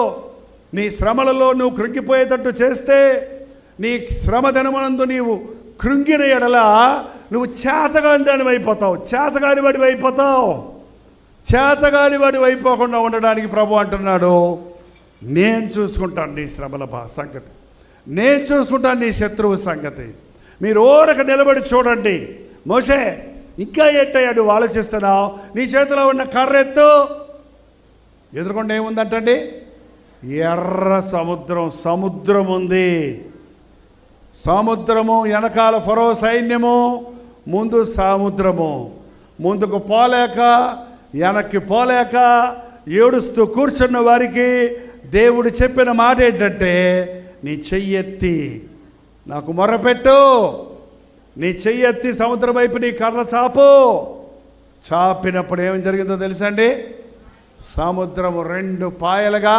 నీ శ్రమలలో నువ్వు కృంగిపోయేటట్టు చేస్తే, నీ శ్రమ దినమునందు నీవు కృంగిన ఎడల నువ్వు చేతగాని దానివి అయిపోతావు, చేతగాని వాడివి అయిపోతావు. చేతగాని వాడివి అయిపోకుండా ఉండడానికి ప్రభు అంటున్నాడు, నేను చూసుకుంటాను నీ శ్రమల సంగతి, నేను చూసుకుంటాను నీ శత్రువు సంగతి. మీరు ఓరక నిలబడి చూడండి. మోషే ఇంకా ఎట్టయ్యాడు ఆలోచిస్తున్నావు? నీ చేతిలో ఉన్న కర్ర ఎత్తు. ఎదురుకుండా ఏముందంటండి? ఎర్ర సముద్రం. సముద్రం ఉంది. సముద్రము వెనకాల ఫరో సైన్యము, ముందు సముద్రము. ముందుకు పోలేక వెనక్కి పోలేక ఏడుస్తూ కూర్చున్న వారికి దేవుడు చెప్పిన మాట ఏంటంటే, నీ చెయ్యెత్తి నాకు మొర్రపెట్టు, నీ చెయ్యెత్తి సముద్రం వైపు నీ కర్ర చాపు. చాపినప్పుడు ఏం జరిగిందో తెలుసండి? సముద్రము 2 పాయలుగా,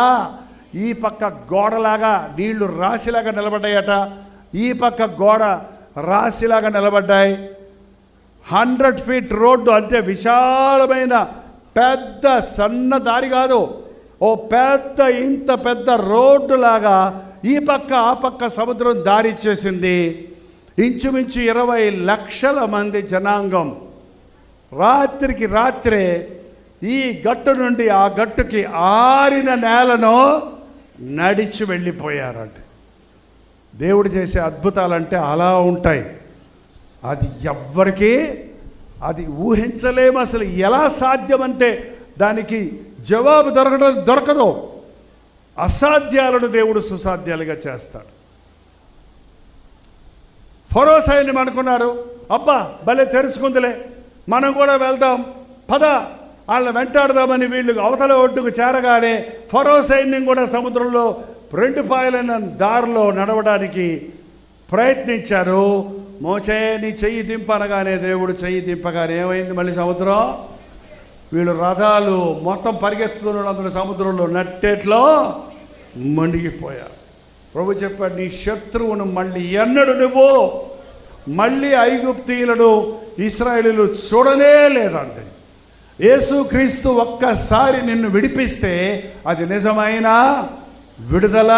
ఈ పక్క గోడలాగా నీళ్లు రాశిలాగా నిలబడ్డాయట, ఈ పక్క గోడ రాశిలాగా నిలబడ్డాయి. 100 feet రోడ్డు అంటే విశాలమైన పెద్ద సన్న దారి కాదు, ఓ పెద్ద ఇంత పెద్ద రోడ్డు లాగా ఈ పక్క ఆ పక్క సముద్రం దారి ఇచ్చేసింది. ఇంచుమించు 20 లక్షల మంది జనాంగం రాత్రికి రాత్రే ఈ గట్టు నుండి ఆ గట్టుకి ఆరిన నేలను నడిచి వెళ్ళిపోయారంట. దేవుడు చేసే అద్భుతాలంటే అలా ఉంటాయి. అది ఎవ్వరికీ అది ఊహించలేము. అసలు ఎలా సాధ్యమంటే దానికి జవాబు దొరకదు. అసాధ్యాలను దేవుడు సుసాధ్యాలుగా చేస్తాడు. ఫరో సైన్యం అనుకున్నారు, అబ్బా భలే తెరుచుకుందిలే, మనం కూడా వెళ్దాం, పద వాళ్ళని వెంటాడదామని వీళ్ళు అవతల ఒడ్డుకు చేరగానే ఫరో సైన్యం కూడా సముద్రంలో 2 పాయలైన దారిలో నడవడానికి ప్రయత్నించారు. మోసే నీ చెయ్యి దింపనగానే దేవుడు చెయ్యి దింపగానే ఏమైంది? మళ్ళీ సముద్రం, వీళ్ళు రథాలు మొత్తం పరిగెత్తుతున్న సముద్రంలో నట్టేట్లో మునిగిపోయారు. ప్రభు చెప్పాడు, నీ శత్రువును మళ్ళీ ఎన్నడు నువ్వు మళ్ళీ ఐగుప్తీయులను ఇశ్రాయేలీయులు చూడనే లేదంటే. యేసుక్రీస్తు ఒక్కసారి నిన్ను విడిపిస్తే అది నిజమైన విడుదల.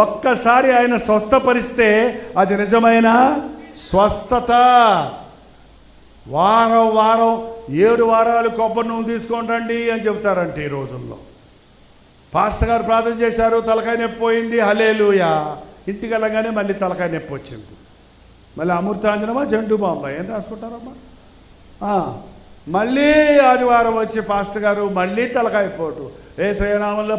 ఒక్కసారి ఆయన స్వస్థపరిస్తే అది నిజమైన స్వస్థత. వారం వారం 7 వారాలు కొబ్బరి నూనె తీసుకొని రండి అని చెబుతారంటే ఈ రోజుల్లో. పాస్టర్ గారు ప్రార్థన చేశారు, తలకాయ నొప్పి పోయింది, హల్లెలూయా. ఇంటికి వెళ్ళగానే మళ్ళీ తలకాయ నొప్పి వచ్చింది. మళ్ళీ అమృతాంజనమా జండు బాంబా ఏం రాసుకుంటారమ్మా. మళ్ళీ ఆదివారం వచ్చి పాస్టర్ గారు మళ్ళీ తలకాయ పోటు, యేసయ్య నామములో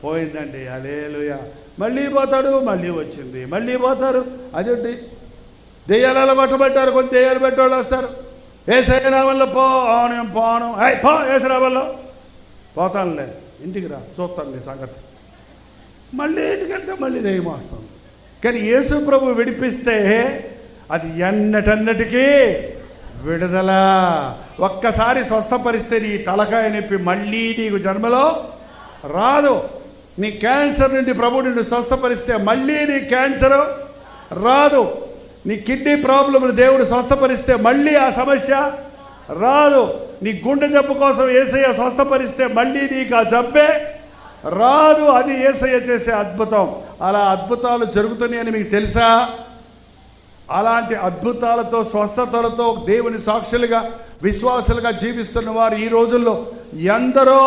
పోయిందండి, హల్లెలూయా. మళ్ళీ పోతాడు, మళ్ళీ వచ్చింది, మళ్ళీ పోతారు. అదేంటి దెయ్యాలలో పట్టబట్టారు, కొన్ని దెయ్యాలు పెట్టేవాళ్ళు వస్తారు. యేసయ్య నామములో నేను పోను, పో యేసునామములో పోతానులే, ఇంటికి రా చూస్తాను నీ సంగతి. మళ్ళీ ఇంటికంటే మళ్ళీ దెయ్యం వస్తుంది. కానీ యేసు ప్రభు విడిపిస్తే అది ఎన్నటన్నటికీ విడుదల. ఒక్కసారి స్వస్థపరిస్తే నీ తలకాయ నొప్పి మళ్ళీ నీకు జన్మలో రాదు. నీ క్యాన్సర్ నుండి ప్రభు నిన్ను స్వస్థపరిస్తే మళ్ళీ నీ క్యాన్సర్ రాదు. నీ కిడ్నీ ప్రాబ్లమ్ను దేవుడు స్వస్థపరిస్తే మళ్ళీ ఆ సమస్య రాదు. నీ గుండె జబ్బు కోసం యేసయ్య స్వస్థపరిస్తే మళ్ళీ నీకు ఆ జబ్బే రాదు. అది యేసయ్య చేసే అద్భుతం. అలా అద్భుతాలు జరుగుతున్నాయని మీకు తెలుసా? అలాంటి అద్భుతాలతో స్వస్థతలతో దేవుని సాక్షులుగా విశ్వాసులుగా జీవిస్తున్న వారు ఈ రోజుల్లో ఎందరో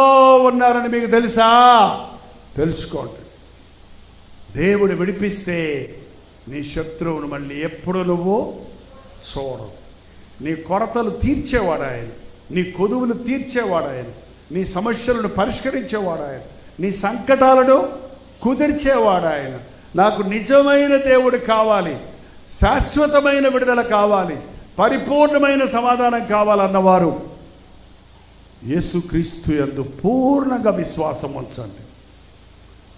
ఉన్నారని మీకు తెలుసా? తెలుసుకోండి. దేవుడు విడిపిస్తే నీ శత్రువును మళ్ళీ ఎప్పుడు నువ్వు చూడవు. నీ కొరతలు తీర్చేవాడు ఆయన, నీ కొదువులు తీర్చేవాడు ఆయన, నీ సమస్యలను పరిష్కరించేవాడు ఆయన, నీ సంకటాలను కుదిర్చేవాడు ఆయన. నాకు నిజమైన దేవుడు కావాలి, శాశ్వతమైన విడుదల కావాలి, పరిపూర్ణమైన సమాధానం కావాలన్నవారు యేసుక్రీస్తు యందు పూర్ణంగా విశ్వాసం ఉంచండి.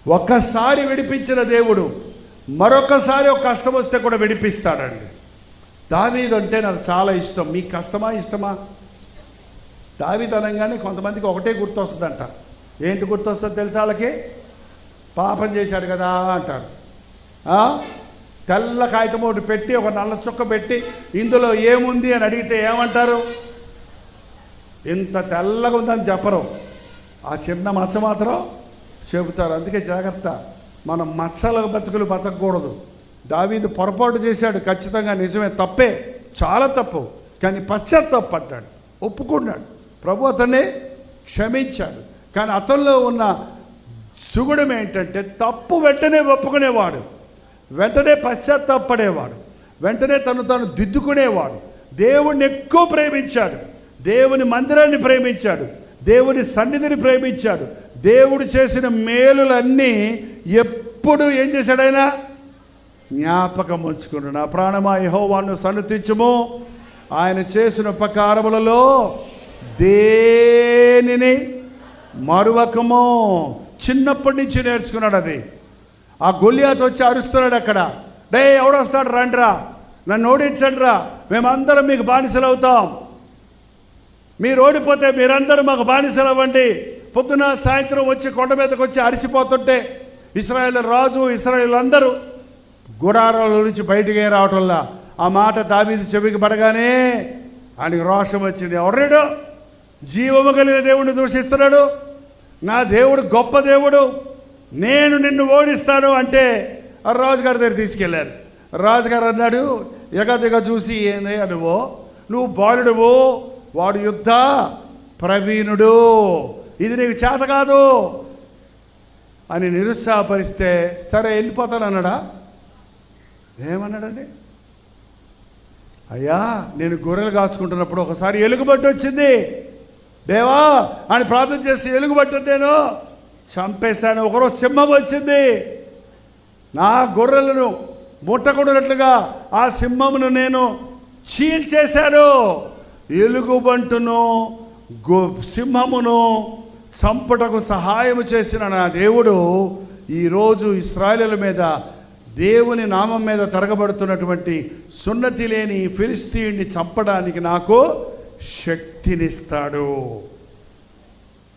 ఒక్కసారి విడిపించిన దేవుడు మరొకసారి ఒక కష్టం వస్తే కూడా విడిపిస్తాడండి. దావీదు అంటే నాకు చాలా ఇష్టం. మీకు కష్టమా ఇష్టమా? దావీదు అనగానే కొంతమందికి ఒకటే గుర్తొస్తుందంట. ఏంటి గుర్తొస్తుంది తెలుసా? వాళ్ళకి పాపం చేశాడు కదా అంటారు. తెల్ల కాగితం ఒకటి పెట్టి ఒక నల్ల చుక్క పెట్టి ఇందులో ఏముంది అని అడిగితే ఏమంటారు? ఇంత తెల్లగా ఉందని చెప్పరు, ఆ చిన్న మచ్చ మాత్రం చెబుతారు. అందుకే జాగ్రత్త, మనం మచ్చల బతుకులు బతకూడదు. దావీదు పొరపాటు చేశాడు, ఖచ్చితంగా నిజమే, తప్పే, చాలా తప్పు. కానీ పశ్చాత్తాపడ్డాడు, ఒప్పుకున్నాడు, ప్రభు అతన్ని క్షమించాడు. కానీ అతనిలో ఉన్న సుగుణం ఏంటంటే తప్పు వెంటనే ఒప్పుకునేవాడు, వెంటనే పశ్చాత్తాపడేవాడు, వెంటనే తను దిద్దుకునేవాడు. దేవుణ్ణి ఎక్కువ ప్రేమించాడు, దేవుని మందిరాన్ని ప్రేమించాడు, దేవుని సన్నిధిని ప్రేమించాడు. దేవుడు చేసిన మేలులన్నీ ఎప్పుడు ఏం చేశాడు? ఆయన జ్ఞాపకం ఉంచుకున్నాడు. నా ప్రాణమా యెహోవాను సన్నుతించుము, ఆయన చేసిన ఉపకారములలో దేనిని మరువకము. చిన్నప్పటి నుంచి నేర్చుకున్నాడు అది. ఆ గొల్లియాతు వచ్చి అరుస్తున్నాడు అక్కడ, డే ఎవడొస్తాడు రండిరా, నన్ను ఓడించండి రా, మేమందరం మీకు బానిసలు అవుతాం, మీరు ఓడిపోతే మీరందరూ మాకు బానిసలు అవ్వండి. పొద్దున సాయంత్రం వచ్చి కొండ మీదకి వచ్చి అరిసిపోతుంటే ఇశ్రాయేలు రాజు ఇశ్రాయేలు అందరూ గుడారాల నుంచి బయటికి రావటంలా ఆ మాట దావీదు చెవికి పడగానే ఆయనకి రోషం వచ్చింది. ఎవరాడు జీవము కలిగిన దేవుడిని దూషిస్తున్నాడు, నా దేవుడు గొప్ప దేవుడు, నేను నిన్ను ఓడిస్తాను అంటే ఆ రాజుగారి దగ్గర తీసుకెళ్ళారు. రాజుగారు అన్నాడు, ఎగదిగ చూసి ఏంది నువ్వు బాలుడువు, వాడు యుద్ధ ప్రవీణుడు, ఇది నీకు చేత కాదు అని నిరుత్సాహపరిస్తే సరే వెళ్ళిపోతాను అన్నాడా? ఏమన్నాడండి? అయ్యా నేను గొర్రెలు కాచుకుంటున్నప్పుడు ఒకసారి ఎలుగుబట్టి వచ్చింది, దేవా అని ప్రార్థన చేసి ఎలుగుబట్టి నేను చంపేశాను. ఒకరోజు సింహం వచ్చింది, నా గొర్రెలను ముట్టకూడనట్లుగా ఆ సింహమును నేను చీల్చేశాను. ఎలుగుబంటును సింహమును చంపుటకు సహాయం చేసిన నా దేవుడు ఈరోజు ఇశ్రాయేలుల మీద, దేవుని నామం మీద తరగబడుతున్నటువంటి సున్నతి లేని ఫిలిష్తీయుడిని చంపడానికి నాకు శక్తినిస్తాడు.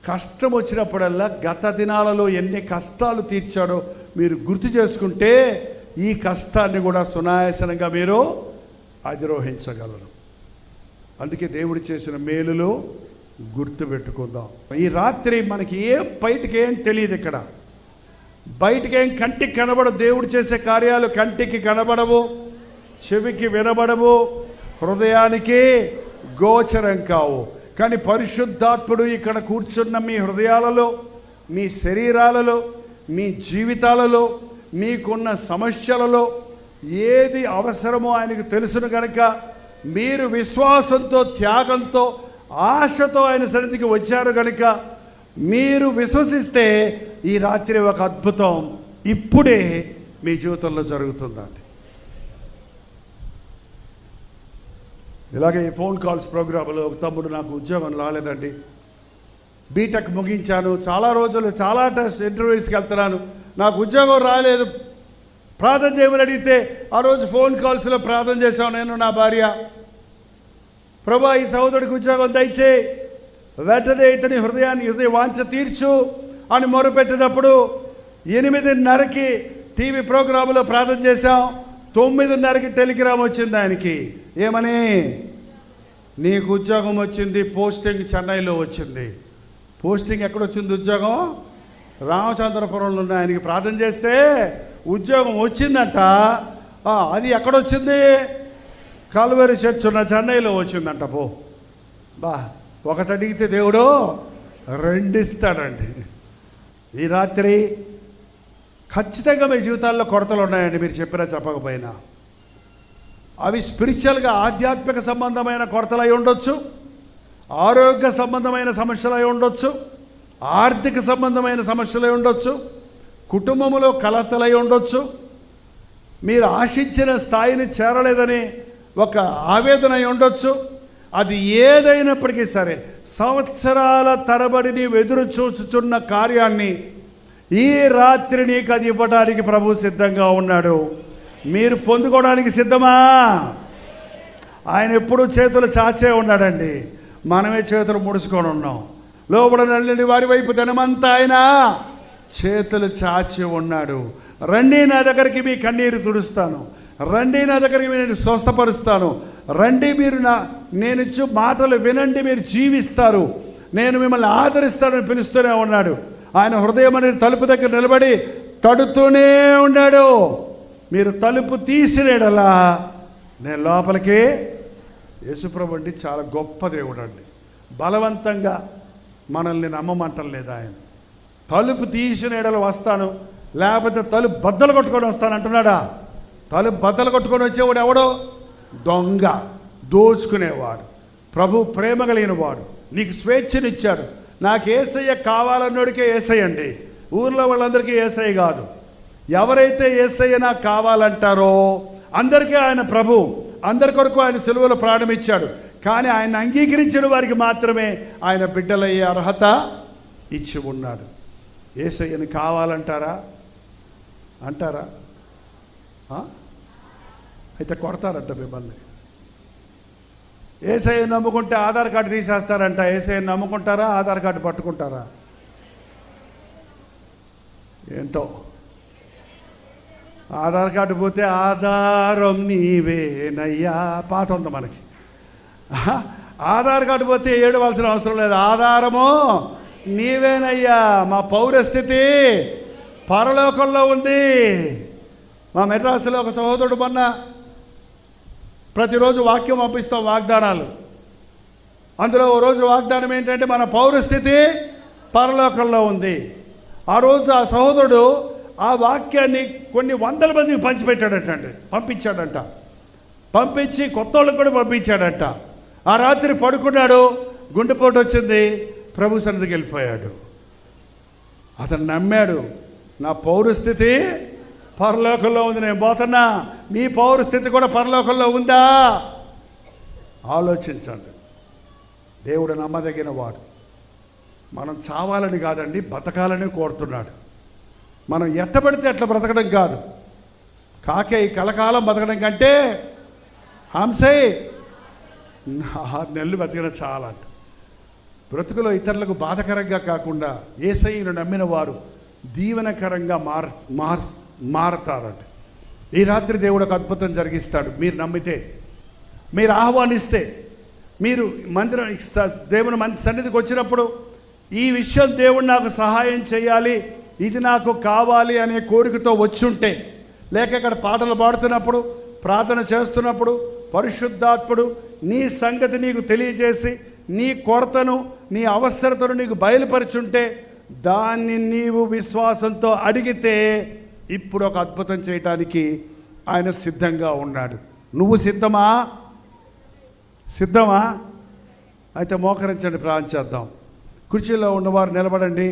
కష్టం వచ్చినప్పుడల్లా గత దినాలలో ఎన్ని కష్టాలు తీర్చాడో మీరు గుర్తు చేసుకుంటే ఈ కష్టాన్ని కూడా సునాయాసనంగా మీరు అధిరోహించగలరు. అందుకే దేవుడు చేసిన మేలులు గుర్తు పెట్టుకుందాం. ఈ రాత్రి మనకి బయటికి ఏం తెలియదు, ఇక్కడ బయటికి ఏం కంటికి కనబడవు. దేవుడు చేసే కార్యాలు కంటికి కనబడవు, చెవికి వినబడవు, హృదయానికి గోచరం కావు. కానీ పరిశుద్ధాత్ముడు ఇక్కడ కూర్చున్న మీ హృదయాలలో, మీ శరీరాలలో, మీ జీవితాలలో, మీకున్న సమస్యలలో ఏది అవసరమో ఆయనకు తెలుసును కనుక మీరు విశ్వాసంతో, త్యాగంతో, ఆశతో ఆయన సన్నిధికి వచ్చారు కనుక మీరు విశ్వసిస్తే ఈ రాత్రి ఒక అద్భుతం ఇప్పుడే మీ జీవితంలో జరుగుతుందండి. ఇలాగే ఈ ఫోన్ కాల్స్ ప్రోగ్రాంలో ఒక తమ్ముడు, నాకు ఉద్యోగం రాలేదండి, బీటెక్ ముగించాను, చాలా రోజులు చాలా టెస్ట్ ఇంటర్వ్యూస్కి వెళ్తున్నాను, నాకు ఉద్యోగం రాలేదు, ప్రార్థన చేయమని అడిగితే ఆ రోజు ఫోన్ కాల్స్లో ప్రార్థన చేశాను నేను, నా భార్య, ప్రభా ఈ సహోదరుడికి ఉద్యోగం దయచేయి, వెంటనే ఇతని హృదయ వాంఛ తీర్చు అని మొరుపెట్టినప్పుడు 8:30కి టీవీ ప్రోగ్రాంలో ప్రార్థన చేశాం. 9:30కి టెలిగ్రామ్ వచ్చింది ఆయనకి, ఏమని? నీకు ఉద్యోగం వచ్చింది, పోస్టింగ్ చెన్నైలో వచ్చింది. పోస్టింగ్ ఎక్కడొచ్చింది? ఉద్యోగం రామచంద్రపురంలో ఉన్న ఆయనకి ప్రార్థన చేస్తే ఉద్యోగం వచ్చిందంట. అది ఎక్కడొచ్చింది? కల్వరి చర్చ్ ఉన్న చెన్నైలో వచ్చిందంట. బా, ఒకటి అడిగితే దేవుడు 2 ఇస్తాడండి. ఈ రాత్రి ఖచ్చితంగా మీ జీవితాల్లో కొరతలు ఉన్నాయండి, మీరు చెప్పినా చెప్పకపోయినా. అవి స్పిరిచువల్గా ఆధ్యాత్మిక సంబంధమైన కొరతలు అయి ఉండొచ్చు, ఆరోగ్య సంబంధమైన సమస్యలు అయి ఉండొచ్చు, ఆర్థిక సంబంధమైన సమస్యలు అయి ఉండొచ్చు, కుటుంబంలో కలతలు అయి ఉండొచ్చు, మీరు ఆశించిన స్థాయిని చేరలేదని ఒక ఆవేదన అయి ఉండొచ్చు. అది ఏదైనప్పటికీ సరే సంవత్సరాల తరబడి నీవు ఎదురు చూచుచున్న కార్యాన్ని ఈ రాత్రి నీకు అది ఇవ్వడానికి ప్రభు సిద్ధంగా ఉన్నాడు. మీరు పొందుకోవడానికి సిద్ధమా? ఆయన ఎప్పుడూ చేతులు చాచే ఉన్నాడండి, మనమే చేతులు ముడుచుకొని ఉన్నాం. లోపల నల్లని వారి వైపు ధనమంతా ఆయన చేతులు చాచి ఉన్నాడు. రండి నా దగ్గరికి, మీ కన్నీరు తుడుస్తాను, రండి నా దగ్గరికి, నేను స్వస్థపరుస్తాను, రండి మీరు నేను ఇచ్చు మాటలు వినండి, మీరు జీవిస్తారు, నేను మిమ్మల్ని ఆదరిస్తానని పిలుస్తూనే ఉన్నాడు. ఆయన హృదయం అనే తలుపు దగ్గర నిలబడి తడుతూనే ఉన్నాడు. మీరు తలుపు తీసిరేడలా నేను లోపలికి. యేసుప్రభు అండి చాలా గొప్ప దేవుడు అండి, బలవంతంగా మనల్ని నమ్మమంటం లేదు ఆయన. తలుపు తీసినేడలు వస్తాను, లేకపోతే తలుపు బద్దలు కొట్టుకొని వస్తాను అంటున్నాడా? తలుపు బద్దలు కొట్టుకొని వచ్చేవాడు ఎవడో? దొంగ, దోచుకునేవాడు. ప్రభు ప్రేమ కలిగిన వాడు, నీకు స్వేచ్ఛనిచ్చాడు. నాకు యేసయ్య కావాలన్నోడికే యేసయ్య అండి, ఊర్లో వాళ్ళందరికీ యేసయ్య కాదు. ఎవరైతే యేసయ్య నాకు కావాలంటారో అందరికీ ఆయన ప్రభు, అందరి కొరకు ఆయన సిలువలో ప్రాణం ఇచ్చాడు. కానీ ఆయన అంగీకరించిన వారికి మాత్రమే ఆయన బిడ్డలయ్యే అర్హత ఇచ్చి ఉన్నాడు. యేసయ్యని కావాలంటారా? అంటారా? అయితే కొడతారంట మిమ్మల్ని. యేసయ్యని నమ్ముకుంటే ఆధార్ కార్డు తీసేస్తారంట. యేసయ్యని నమ్ముకుంటారా? ఆధార్ కార్డు పట్టుకుంటారా? ఏంటో ఆధార్ కార్డు పోతే ఆధారం నీవేనయ్యా పాట ఉంది మనకి. ఆధార్ కార్డు పోతే ఏడవలసిన అవసరం లేదు. ఆధారము నీవేనయ్యా. మా పౌరస్థితి పరలోకంలో ఉంది. మా మెడ్రాసులో ఒక సహోదరుడు మొన్న ప్రతిరోజు వాక్యం పంపిస్తాం, వాగ్దానాలు. అందులో ఓ రోజు వాగ్దానం ఏంటంటే మన పౌరస్థితి పరలోకంలో ఉంది. ఆ రోజు ఆ సహోదరుడు ఆ వాక్యాన్ని కొన్ని వందల మందికి పంపించాడంట. పంపించి కొత్త వాళ్ళకి కూడా పంపించాడంట. ఆ రాత్రి పడుకున్నాడు, గుండెపోటు వచ్చింది, ప్రభు సన్నిధికి వెళ్ళిపోయాడు. అతను నమ్మాడు, నా పౌరస్థితి పరలోకంలో ఉంది, నేను పోతున్నా. మీ పౌరస్థితి కూడా పరలోకంలో ఉందా? ఆలోచించండి. దేవుడు నమ్మదగిన వాడు. మనం చావాలని కాదండి, బతకాలని కోరుతున్నాడు. మనం ఎట్టబడితే అట్లా బ్రతకడం కాదు. కాకే కలకాలం బతకడం కంటే హంసే 6 నెలలు బతికిన చాలా. బ్రతుకులో ఇతరులకు బాధకరంగా కాకుండా యేసయ్యను నమ్మిన వారు దీవెనకరంగా మారతారంట. ఈ రాత్రి దేవుడు ఒక అద్భుతం జరిగిస్తాడు. మీరు నమ్మితే, మీరు ఆహ్వానిస్తే, మీరు మందిరం దేవుని సన్నిధికి వచ్చినప్పుడు ఈ విషయం దేవుడు నాకు సహాయం చేయాలి, ఇది నాకు కావాలి అనే కోరికతో వచ్చుంటే, లేక ఇక్కడ పాటలు పాడుతున్నప్పుడు, ప్రార్థన చేస్తున్నప్పుడు పరిశుద్ధాత్ముడు నీ సంగతి నీకు తెలియజేసి నీ కొరతను, నీ అవసరతను నీకు బయలుపరుచుంటే, దాన్ని నీవు విశ్వాసంతో అడిగితే ఇప్పుడు ఒక అద్భుతం చేయటానికి ఆయన సిద్ధంగా ఉన్నాడు. నువ్వు సిద్ధమా? అయితే మోకరించండి, ప్రార్థన చేద్దాం. కుర్చీలో ఉన్నవారు నిలబడండి.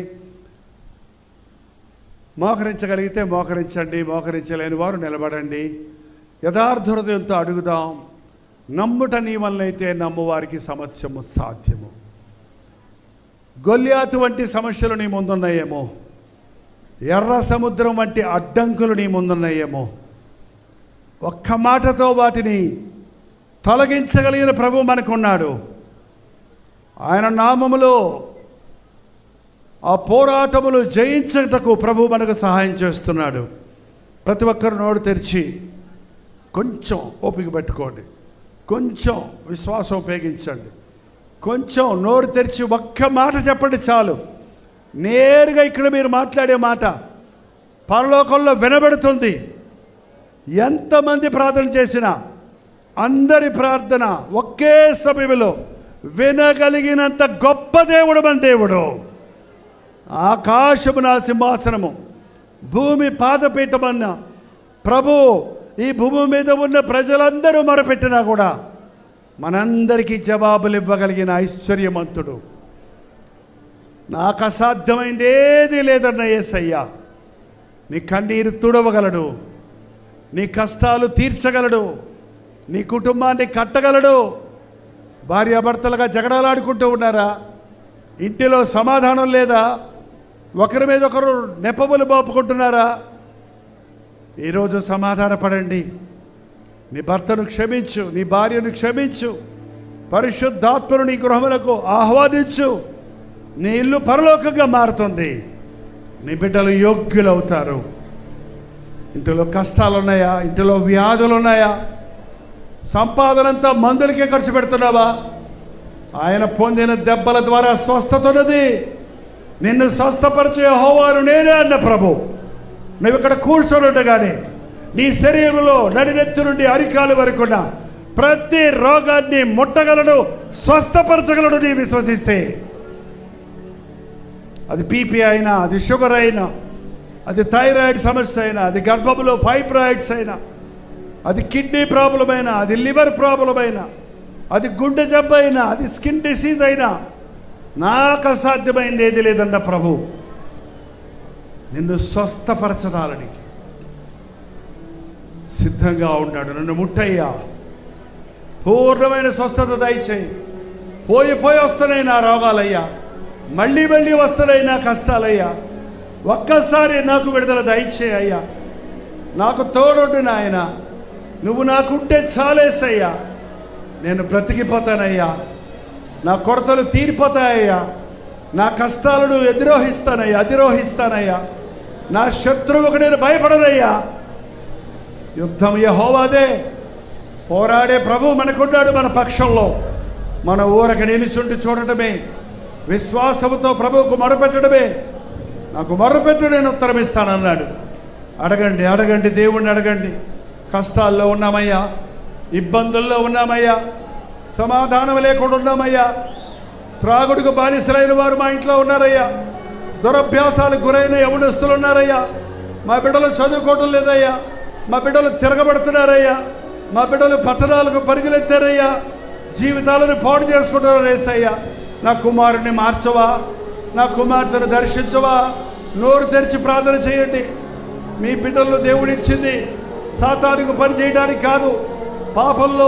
మోకరించగలిగితే మోకరించండి, మోకరించలేని వారు నిలబడండి. యథార్థ హృదయంతో అడుగుదాం. నమ్ముట నీ వల్లైతే నమ్మువారికి సమస్యము సాధ్యము. గొల్యాతు వంటి సమస్యలు నీ ముందున్నాయేమో, ఎర్ర సముద్రం వంటి అడ్డంకులు నీ ముందున్నాయేమో, ఒక్క మాటతో వాటిని తొలగించగలిగిన ప్రభు మనకున్నాడు. ఆయన నామములో ఆ పోరాటములు జయించటకు ప్రభు మనకు సహాయం చేస్తున్నాడు. ప్రతి ఒక్కరు నోరు తెరిచి కొంచెం ఓపిక పెట్టుకోండి, కొంచెం విశ్వాసం ఉపయోగించండి, కొంచెం నోరు తెరిచి ఒక్క మాట చెప్పండి చాలు. నేరుగా ఇక్కడ మీరు మాట్లాడే మాట పరలోకంలో వినబడుతుంది. ఎంతమంది ప్రార్థన చేసినా అందరి ప్రార్థన ఒకే సమయంలో వినగలిగినంత గొప్ప దేవుడు మన దేవుడు. ఆకాశము నా సింహాసనము, భూమి పాదపీఠమన్న ప్రభు ఈ భూమి మీద ఉన్న ప్రజలందరూ మొరపెట్టినా కూడా మనందరికీ జవాబులు ఇవ్వగలిగిన ఐశ్వర్యవంతుడు. నాకు అసాధ్యమైంది ఏదీ లేదన్న యేసయ్య నీ కన్నీరు తుడవగలడు, నీ కష్టాలు తీర్చగలడు, నీ కుటుంబాన్ని కట్టగలడు. భార్యాభర్తలుగా జగడాలాడుకుంటూ ఉన్నారా? ఇంటిలో సమాధానం లేదా? ఒకరి మీద ఒకరు నెపములు బాపుకుంటున్నారా? ఈరోజు సమాధానపడండి. నీ భర్తను క్షమించు, నీ భార్యను క్షమించు, పరిశుద్ధాత్మను నీ గృహములకు ఆహ్వానించు. నీ ఇల్లు పరలోకంగా మారుతుంది, నీ బిడ్డలు యోగ్యులవుతారు. ఇంటిలో కష్టాలు ఉన్నాయా? ఇంటిలో వ్యాధులు ఉన్నాయా? సంపాదనంతా మందులకే ఖర్చు పెడుతున్నావా? ఆయన పొందిన దెబ్బల ద్వారా స్వస్థత ఉన్నది. నిన్ను స్వస్థపరిచే యెహోవాను నేనే అన్న ప్రభు. నువ్వు ఇక్కడ కూర్చొని ఉండగానే నీ శరీరంలో నడినెత్తి నుండి అరికాలు వరకున్న ప్రతి రోగాన్ని ముట్టగలడు, స్వస్థపరచగలడు నీ విశ్వసిస్తే. అది బీపీ అయినా, అది షుగర్ అయినా, అది థైరాయిడ్ సమస్య అయినా, అది గర్భంలో ఫైబ్రాయిడ్స్ అయినా, అది కిడ్నీ ప్రాబ్లం అయినా, అది లివర్ ప్రాబ్లం అయినా, అది గుండె జబ్బు అయినా, అది స్కిన్ డిసీజ్ అయినా, నాకు అసాధ్యమైంది ఏది లేదన్న ప్రభు నిన్ను స్వస్థపరచడానికి సిద్ధంగా ఉన్నాడు. నన్ను ముట్టయ్యా, పూర్ణమైన స్వస్థత దయచేయి. పోయి వస్తున్నాయి నా రోగాలయ్యా, మళ్ళీ వస్తున్నాయి నా కష్టాలయ్యా. ఒక్కసారి నాకు విడుదల దయచేయ్యా. నాకు తోడుండు నాయన, నువ్వు నాకుంటే చాలేసయ్యా. నేను బ్రతికిపోతానయ్యా, నా కొరతలు తీరిపోతాయ్యా, నా కష్టాలను అధిరోహిస్తానయ్యా. నా శత్రువుకు నేను భయపడనయ్యా. యుద్ధం యెహోవాదే. పోరాడే ప్రభు మనకున్నాడు మన పక్షంలో. మన ఊరక నిలుచుండి చూడటమే, విశ్వాసంతో ప్రభువుకు మొరపెట్టడమే. నాకు మొరపెట్టు, నేను ఉత్తరం ఇస్తానన్నాడు. అడగండి, అడగండి, దేవుణ్ణి అడగండి. కష్టాల్లో ఉన్నామయ్యా, ఇబ్బందుల్లో ఉన్నామయ్యా, సమాధానం లేకుండా ఉన్నామయ్యా. త్రాగుడుకు బానిసలైన వారు మా ఇంట్లో ఉన్నారయ్యా. దురభ్యాసాలకు గురైన యవనస్తులు ఉన్నారయ్యా. మా బిడ్డలు చదువుకోవటం లేదయ్యా. మా బిడ్డలు తిరగబడుతున్నారయ్యా. మా బిడ్డలు పట్టణాలకు పరిగెత్తారయ్యా. జీవితాలను పాడు చేసుకుంటున్నారు యేసయ్యా. నా కుమారుని మార్చవా, నా కుమార్తెను దర్శించవా? నోరు తెరిచి ప్రార్థన చేయండి. మీ బిడ్డలను దేవుడిచ్చింది సాతానుకు పని చేయడానికి కాదు, పాపంలో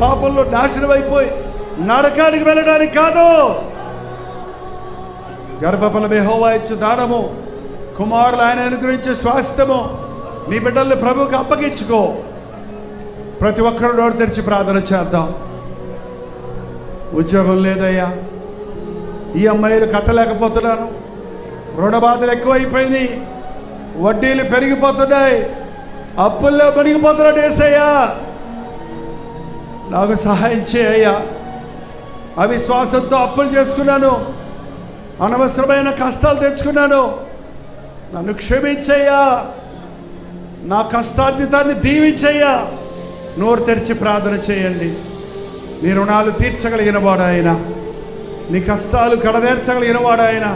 పాపంలో నాశనం అయిపోయి నరకానికి వెళ్ళడానికి కాదు. గర్భఫలం యెహోవా ఇచ్చు దానము, కుమారులు ఆయన అనుగ్రహించే స్వాస్థ్యము. నీ బిడ్డల్ని ప్రభువుకి అప్పగించుకో. ప్రతి ఒక్కరు నోరు తెరిచి ప్రార్థన చేద్దాం. ఉద్యోగం లేదయ్యా, ఈ అమ్మాయిలు కట్టలేకపోతున్నాను, రుణ బాధలు ఎక్కువైపోయినాయి, వడ్డీలు పెరిగిపోతున్నాయి, అప్పుల్లో పెరిగిపోతున్నాడు యేసయ్యా, నాకు సహాయం చేయయ్యా. అవిశ్వాసంతో అప్పులు చేసుకున్నాను, అనవసరమైన కష్టాలు తెచ్చుకున్నాను, నన్ను క్షమించయ్యా, నా కష్టార్జితాన్ని దీవించయ్యా. నోరు తెరిచి ప్రార్థన చేయండి. నీ రుణాలు తీర్చగలిగిన వాడు ఆయన, నీ కష్టాలు కడదేర్చగలిగిన వాడు ఆయన,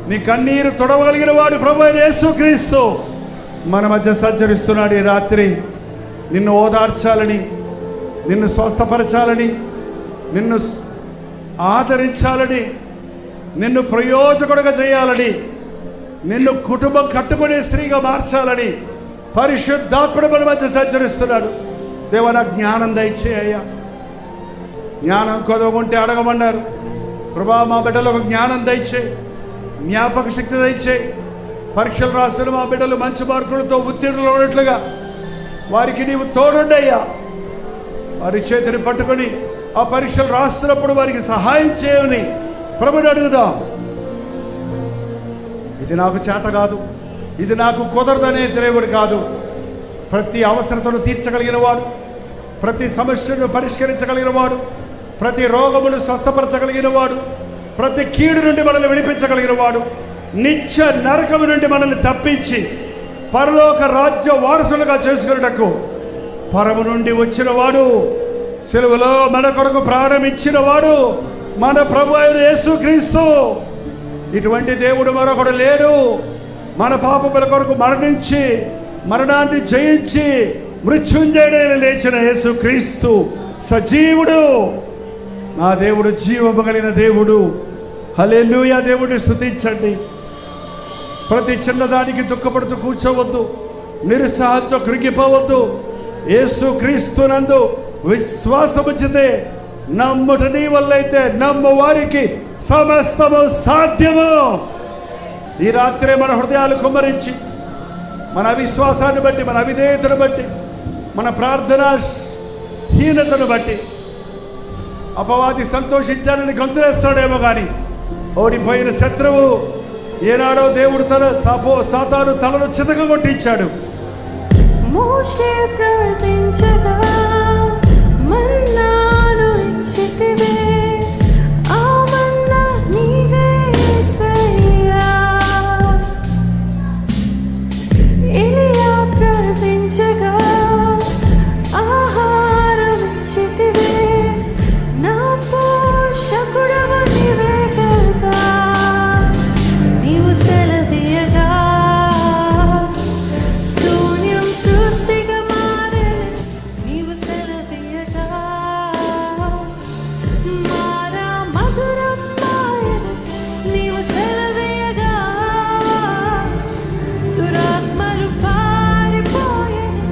నీ కన్నీరు తొడవగలిగిన వాడు ప్రభు అయిన యేసుక్రీస్తు మన మధ్య సంచరిస్తున్నాడు. ఈ రాత్రి నిన్ను ఓదార్చాలని, నిన్ను స్వస్థపరచాలని, నిన్ను ఆదరించాలని, నిన్ను ప్రయోజకుడుగా చేయాలని, నిన్ను కుటుంబం కట్టుకునే స్త్రీగా మార్చాలని పరిశుద్ధాత్ముడు మన మధ్య సంచరిస్తున్నాడు. దేవా, నా జ్ఞానం దయచేయ్యా. జ్ఞానం కొదవకుంటే అడగమన్నారు. ప్రభా, మా బిడ్డలకు జ్ఞానం దయచేయి, జ్ఞాపక శక్తి దయచేయి. పరీక్షలు రాసిన మా బిడ్డలు మంచి మార్కులతో ఉత్తీర్ణులు ఉన్నట్లుగా వారికి నీవు తోడుండయ్యా. వారి చేతిని పట్టుకొని ఆ పరీక్షలు రాస్తున్నప్పుడు వారికి సహాయం చేయని ప్రభుని అడుగుదాం. ఇది నాకు చేత కాదు, ఇది నాకు కుదరదనే దేవుడు కాదు. ప్రతి అవసరతను తీర్చగలిగిన వాడు, ప్రతి సమస్యను పరిష్కరించగలిగిన వాడు, ప్రతి రోగమును స్వస్థపరచగలిగిన వాడు, ప్రతి కీడు నుండి మనల్ని విడిపించగలిగిన వాడు, నిత్య నరకము నుండి మనల్ని తప్పించి పరలోక రాజ్య వారసులుగా చేసుకున్నటకు పరము నుండి వచ్చిన వాడు, సిలువలో మన కొరకు ప్రాణం ఇచ్చిన వాడు మన ప్రభు అయిన యేసుక్రీస్తు. ఇటువంటి దేవుడు మరొకడు లేడు. మన పాపముల కొరకు మరణించి మరణాన్ని జయించి మృత్యుంజయుడైన లేచిన యేసుక్రీస్తు సజీవుడు. నా దేవుడు జీవము కలిగిన దేవుడు. హల్లెలూయా. దేవుడిని స్తుతించండి. ప్రతి చిన్నదానికి దుఃఖపడుతూ కూర్చోవద్దు, నిరుత్సాహంతో కృంగిపోవద్దు. యేసుక్రీస్తునందు విశ్వాసముంచితే, నమ్ముట నీ వల్లైతే నమ్ము వారికి సమస్తము సాధ్యము. ఈ రాత్రే మన హృదయాలు కుమ్మరించి, మన అవిశ్వాసాన్ని బట్టి, మన అవిధేయతను బట్టి, మన ప్రార్థనా హీనతను బట్టి అపవాది సంతోషించాలని గొంతులేస్తాడేమో కానీ ఓడిపోయిన శత్రువు ఏనాడో దేవుడు సాతాను తలను చితక కొట్టించాడు. మోషే ప్రార్థించగా మన్నాను ఇచ్చితివే, ఆ మన్నా నీవే యేసయ్యా. ఎలీయా ప్రార్థించగా ఆహారం ఇచ్చితివే, నా పోషకుడవు నీవే కదా. నీవు సెలవీయగా శూన్యం సృష్టిగా మారెను. నీవు సెలవీయగా మారా మధురం మాయను. నీవు సెలవీయగా దురాత్మలు పారిపోయెను.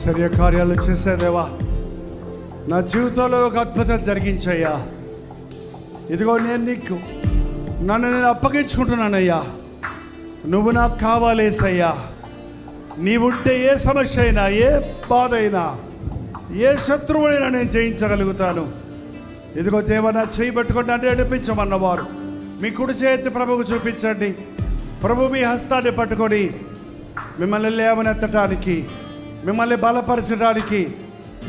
ఆశ్చర్య కార్యాలు చేసేదేవా, నా జీవితంలో ఒక అద్భుతం జరిగించయ్యా. ఇదిగో నేను నీకు నన్ను నేను అప్పగించుకుంటున్నానయ్యా. నువ్వు నాకు కావాలేసయ్యా. నీవుంటే ఏ సమస్య అయినా, ఏ బాధ అయినా, ఏ శత్రువునైనా నేను జయించగలుగుతాను. ఇదిగో దేవా, నా చేయి పట్టుకొని నన్ను నడిపించమన్నవారు మీ కుడి చేతి ప్రభువుకు చూపించండి. ప్రభు మీ హస్తాన్ని పట్టుకొని మిమ్మల్ని లేవనెత్తడానికి, మిమ్మల్ని బలపరచడానికి,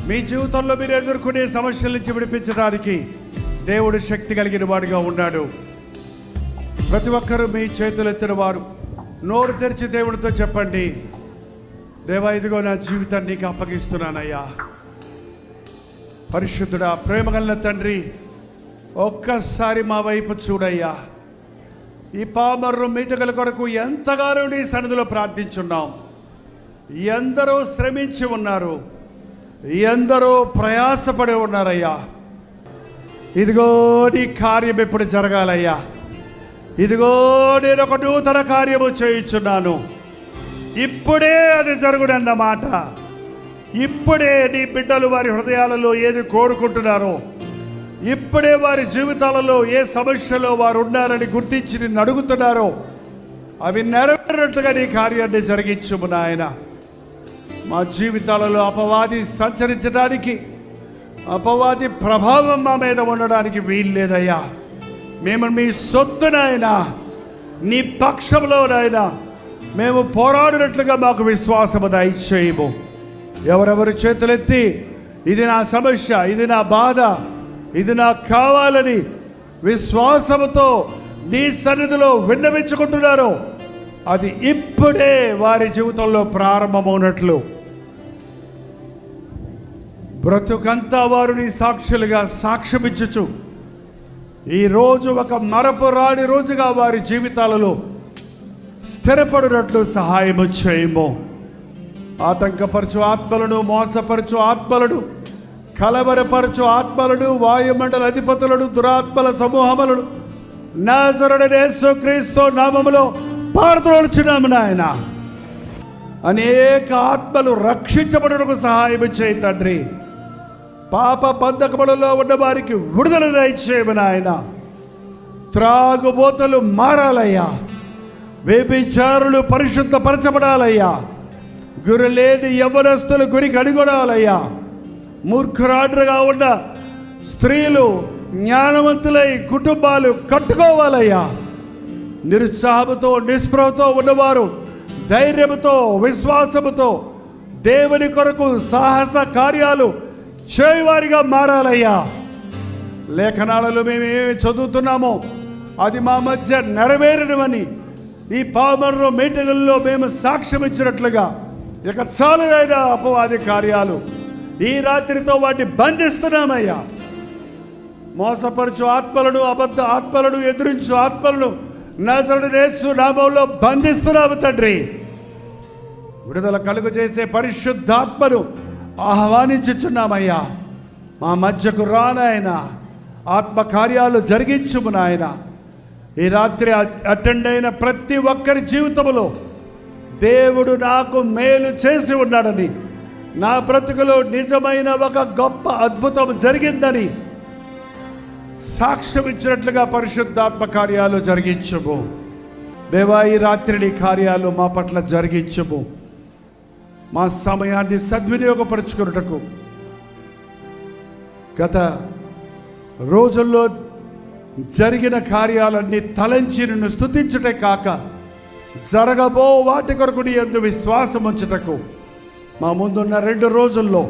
మీ జీవితంలో మీరు ఎదుర్కొనే సమస్యల నుంచి విడిపించడానికి దేవుడు శక్తి కలిగిన వాడిగా ఉన్నాడు. ప్రతి ఒక్కరూ మీ చేతులు ఎత్తిన వారు నోరు తెరిచి దేవుడితో చెప్పండి, దేవా ఇదిగో నా జీవితాన్ని నీకు అప్పగిస్తున్నానయ్యా. పరిశుద్ధుడా, ప్రేమగల తండ్రి, ఒక్కసారి మా వైపు చూడయ్యా. ఈ పామర్రు మీటగల కొరకు ఎంతగానో నీ సన్నిధిలో ప్రార్థించున్నాం. ఎందరో శ్రమించి ఉన్నారు, ఎందరో ప్రయాసపడి ఉన్నారయ్యా. ఇదిగో నీ కార్యం ఎప్పుడు జరగాలయ్యా. ఇదిగో నేను ఒక నూతన కార్యము చేయించున్నాను. ఇప్పుడే అది జరుగునన్నమాట. ఇప్పుడే నీ బిడ్డలు వారి హృదయాలలో ఏది కోరుకుంటున్నారో, ఇప్పుడే వారి జీవితాలలో ఏ సమస్యలో వారు ఉన్నారని గుర్తించి నిన్ను అడుగుతున్నారో అవి నెరవేరినట్లుగా నీ కార్యాన్ని జరిగించుము నాయన. మా జీవితాలలో అపవాది సంచరించడానికి, అపవాది ప్రభావం మా మీద ఉండడానికి వీల్లేదయ్యా. మేము మీ సొత్తునైనా, నీ పక్షంలోనైనా మేము పోరాడినట్లుగా మాకు విశ్వాసము దయచేయము. ఎవరెవరు చేతులెత్తి ఇది నా సమస్య, ఇది నా బాధ, ఇది నాకు కావాలని విశ్వాసముతో నీ సన్నిధిలో విన్నవించుకుంటున్నారో అది ఇప్పుడే వారి జీవితంలో ప్రారంభమవునట్లు బ్రతుకంతా వారు నీ సాక్షులుగా సాక్ష్యమిచ్చుచు ఈరోజు ఒక మరపురాని రోజుగా వారి జీవితాలలో స్థిరపడినట్లు సహాయము చేయము. ఆటంకపరచు ఆత్మలను, మోసపరచు ఆత్మలను, కలవరపరచు ఆత్మలను, వాయుమండల అధిపతులను, దురాత్మల సమూహములను నాజరేయుడైన యేసుక్రీస్తు నామములో పారద్రోలుచున్నాము నాయన. అనేక ఆత్మలు రక్షించబడుటకు సహాయం చేయి తండ్రి. పాప బంధకములలో ఉన్న వారికి విడుదల దయచేయము నాయన. త్రాగుబోతలు మారాలయ్యా. వ్యభిచారులు పరిశుద్ధపరచబడాలయ్యా. గురిలేని యవ్వనస్తులు గురి కనుగొనాలయ్యా. మూర్ఖురాండ్రుగా ఉన్న స్త్రీలు జ్ఞానవంతులై కుటుంబాలు కట్టుకోవాలయ్యా. నిరుత్సాహముతో, నిస్పృహతో ఉన్నవారు ధైర్యముతో, విశ్వాసముతో దేవుని కొరకు సాహస కార్యాలు చేయవారిగా మారాలయ్యా. లేఖనాలలో మేము ఏమి చదువుతున్నామో అది మా మధ్య నెరవేరడమని ఈ పామర్రు మీటింగుల్లో మేము సాక్ష్యం ఇచ్చినట్లుగా ఇక చాలునైన అపవాది కార్యాలు ఈ రాత్రితో వాటిని బంధిస్తున్నామయ్యా. మోసపరచు ఆత్మలను, అబద్ధ ఆత్మలను, ఎదురించు ఆత్మలను నజరేయుడైన యేసు నామములో బంధిస్తున్నాము తండ్రి. విడుదల కలుగు చేసే పరిశుద్ధాత్మను ఆహ్వానించుచున్నామయ్యా. మా మధ్యకు రానాయన, ఆత్మకార్యాలు జరిగించుము నాయన. ఈ రాత్రి అటెండ్ అయిన ప్రతి ఒక్కరి జీవితంలో దేవుడు నాకు మేలు చేసి ఉన్నాడని, నా బ్రతుకులో నిజమైన ఒక గొప్ప అద్భుతం జరిగిందని సాక్ష్యం ఇచ్చినట్లుగా పరిశుద్ధాత్మ కార్యాలు జరిగించుము దేవా. ఈ రాత్రి కార్యాలు మా పట్ల జరిగించుము. మా సమయాన్ని సద్వినియోగపరుచుకున్నటకు గత రోజుల్లో జరిగిన కార్యాలన్నీ తలంచి నిన్ను స్తుతించుటే కాక జరగబో వాటి కొరకు నీ యందు విశ్వాసం ఉంచుటకు మా ముందున్న 2 రోజుల్లో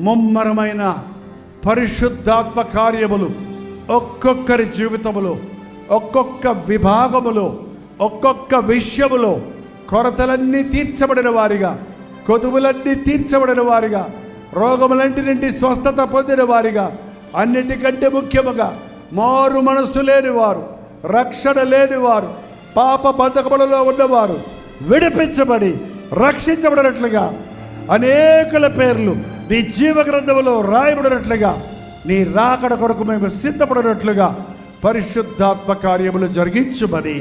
ముమ్మరమైన పరిశుద్ధాత్మ కార్యములు ఒక్కొక్కరి జీవితములో, ఒక్కొక్క విభాగములో, ఒక్కొక్క విషయములో కొరతలన్నీ తీర్చబడిన వారిగా, కొదువులన్నీ తీర్చబడిన వారిగా, రోగములంటి నుండి స్వస్థత పొందిన వారిగా, అన్నిటికంటే ముఖ్యముగా మారు మనస్సు లేనివారు, రక్షణ లేనివారు, పాప బంధకములలో ఉన్నవారు విడిపించబడి రక్షించబడినట్లుగా అనేకుల పేర్లు నీ జీవ గ్రంథములో రాయబడినట్లుగా, నీ రాకడ కొరకు మేము సిద్ధపడినట్లుగా పరిశుద్ధాత్మ కార్యములు జరిగించుమని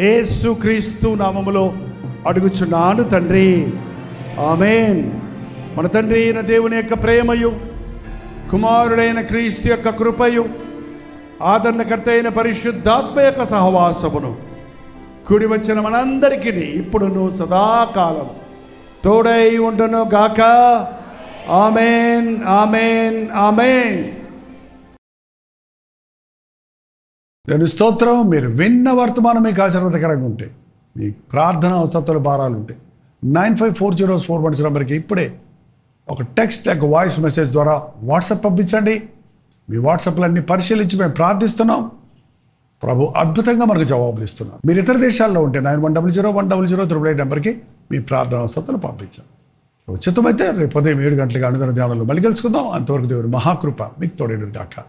యేసుక్రీస్తు నామములో అడుగుచున్నాను తండ్రి. ఆమేన్. మన తండ్రి అయిన దేవుని యొక్క ప్రేమయు, కుమారుడైన క్రీస్తు యొక్క కృపయు, ఆదరణకర్త అయిన పరిశుద్ధాత్మ యొక్క సహవాసమును కూడి వచ్చిన మనందరికీ ఇప్పుడును సదాకాలం తోడై ఉండును గాక. ఆమేన్, ఆమేన్, ఆమేన్. దాని స్తోత్రం. మీరు విన్న వర్తమానం మీకు ఆశీర్వాదకరంగా ఉంటే, మీ ప్రార్థన అవసరాలు భారాలు ఉంటే 954041 నెంబర్కి ఇప్పుడే ఒక టెక్స్ట్ లేక వాయిస్ మెసేజ్ ద్వారా వాట్సాప్ పంపించండి. మీ వాట్సాప్లన్నీ పరిశీలించి మేము ప్రార్థిస్తున్నాం. ప్రభు అద్భుతంగా మనకు జవాబులు ఇస్తున్నాం. మీరు ఇతర దేశాల్లో ఉంటే 91001008 నెంబర్కి మీ ప్రార్థన అవసరాలు పంపించాం. ఉచితమైతే రేపు ఉదయం 7 గంటలకు అనుదిన ధ్యానంలో మళ్ళీ కలుసుకుందాం. అంతవరకు దేవుని మహాకృప మీకు తోడేడు దాకా.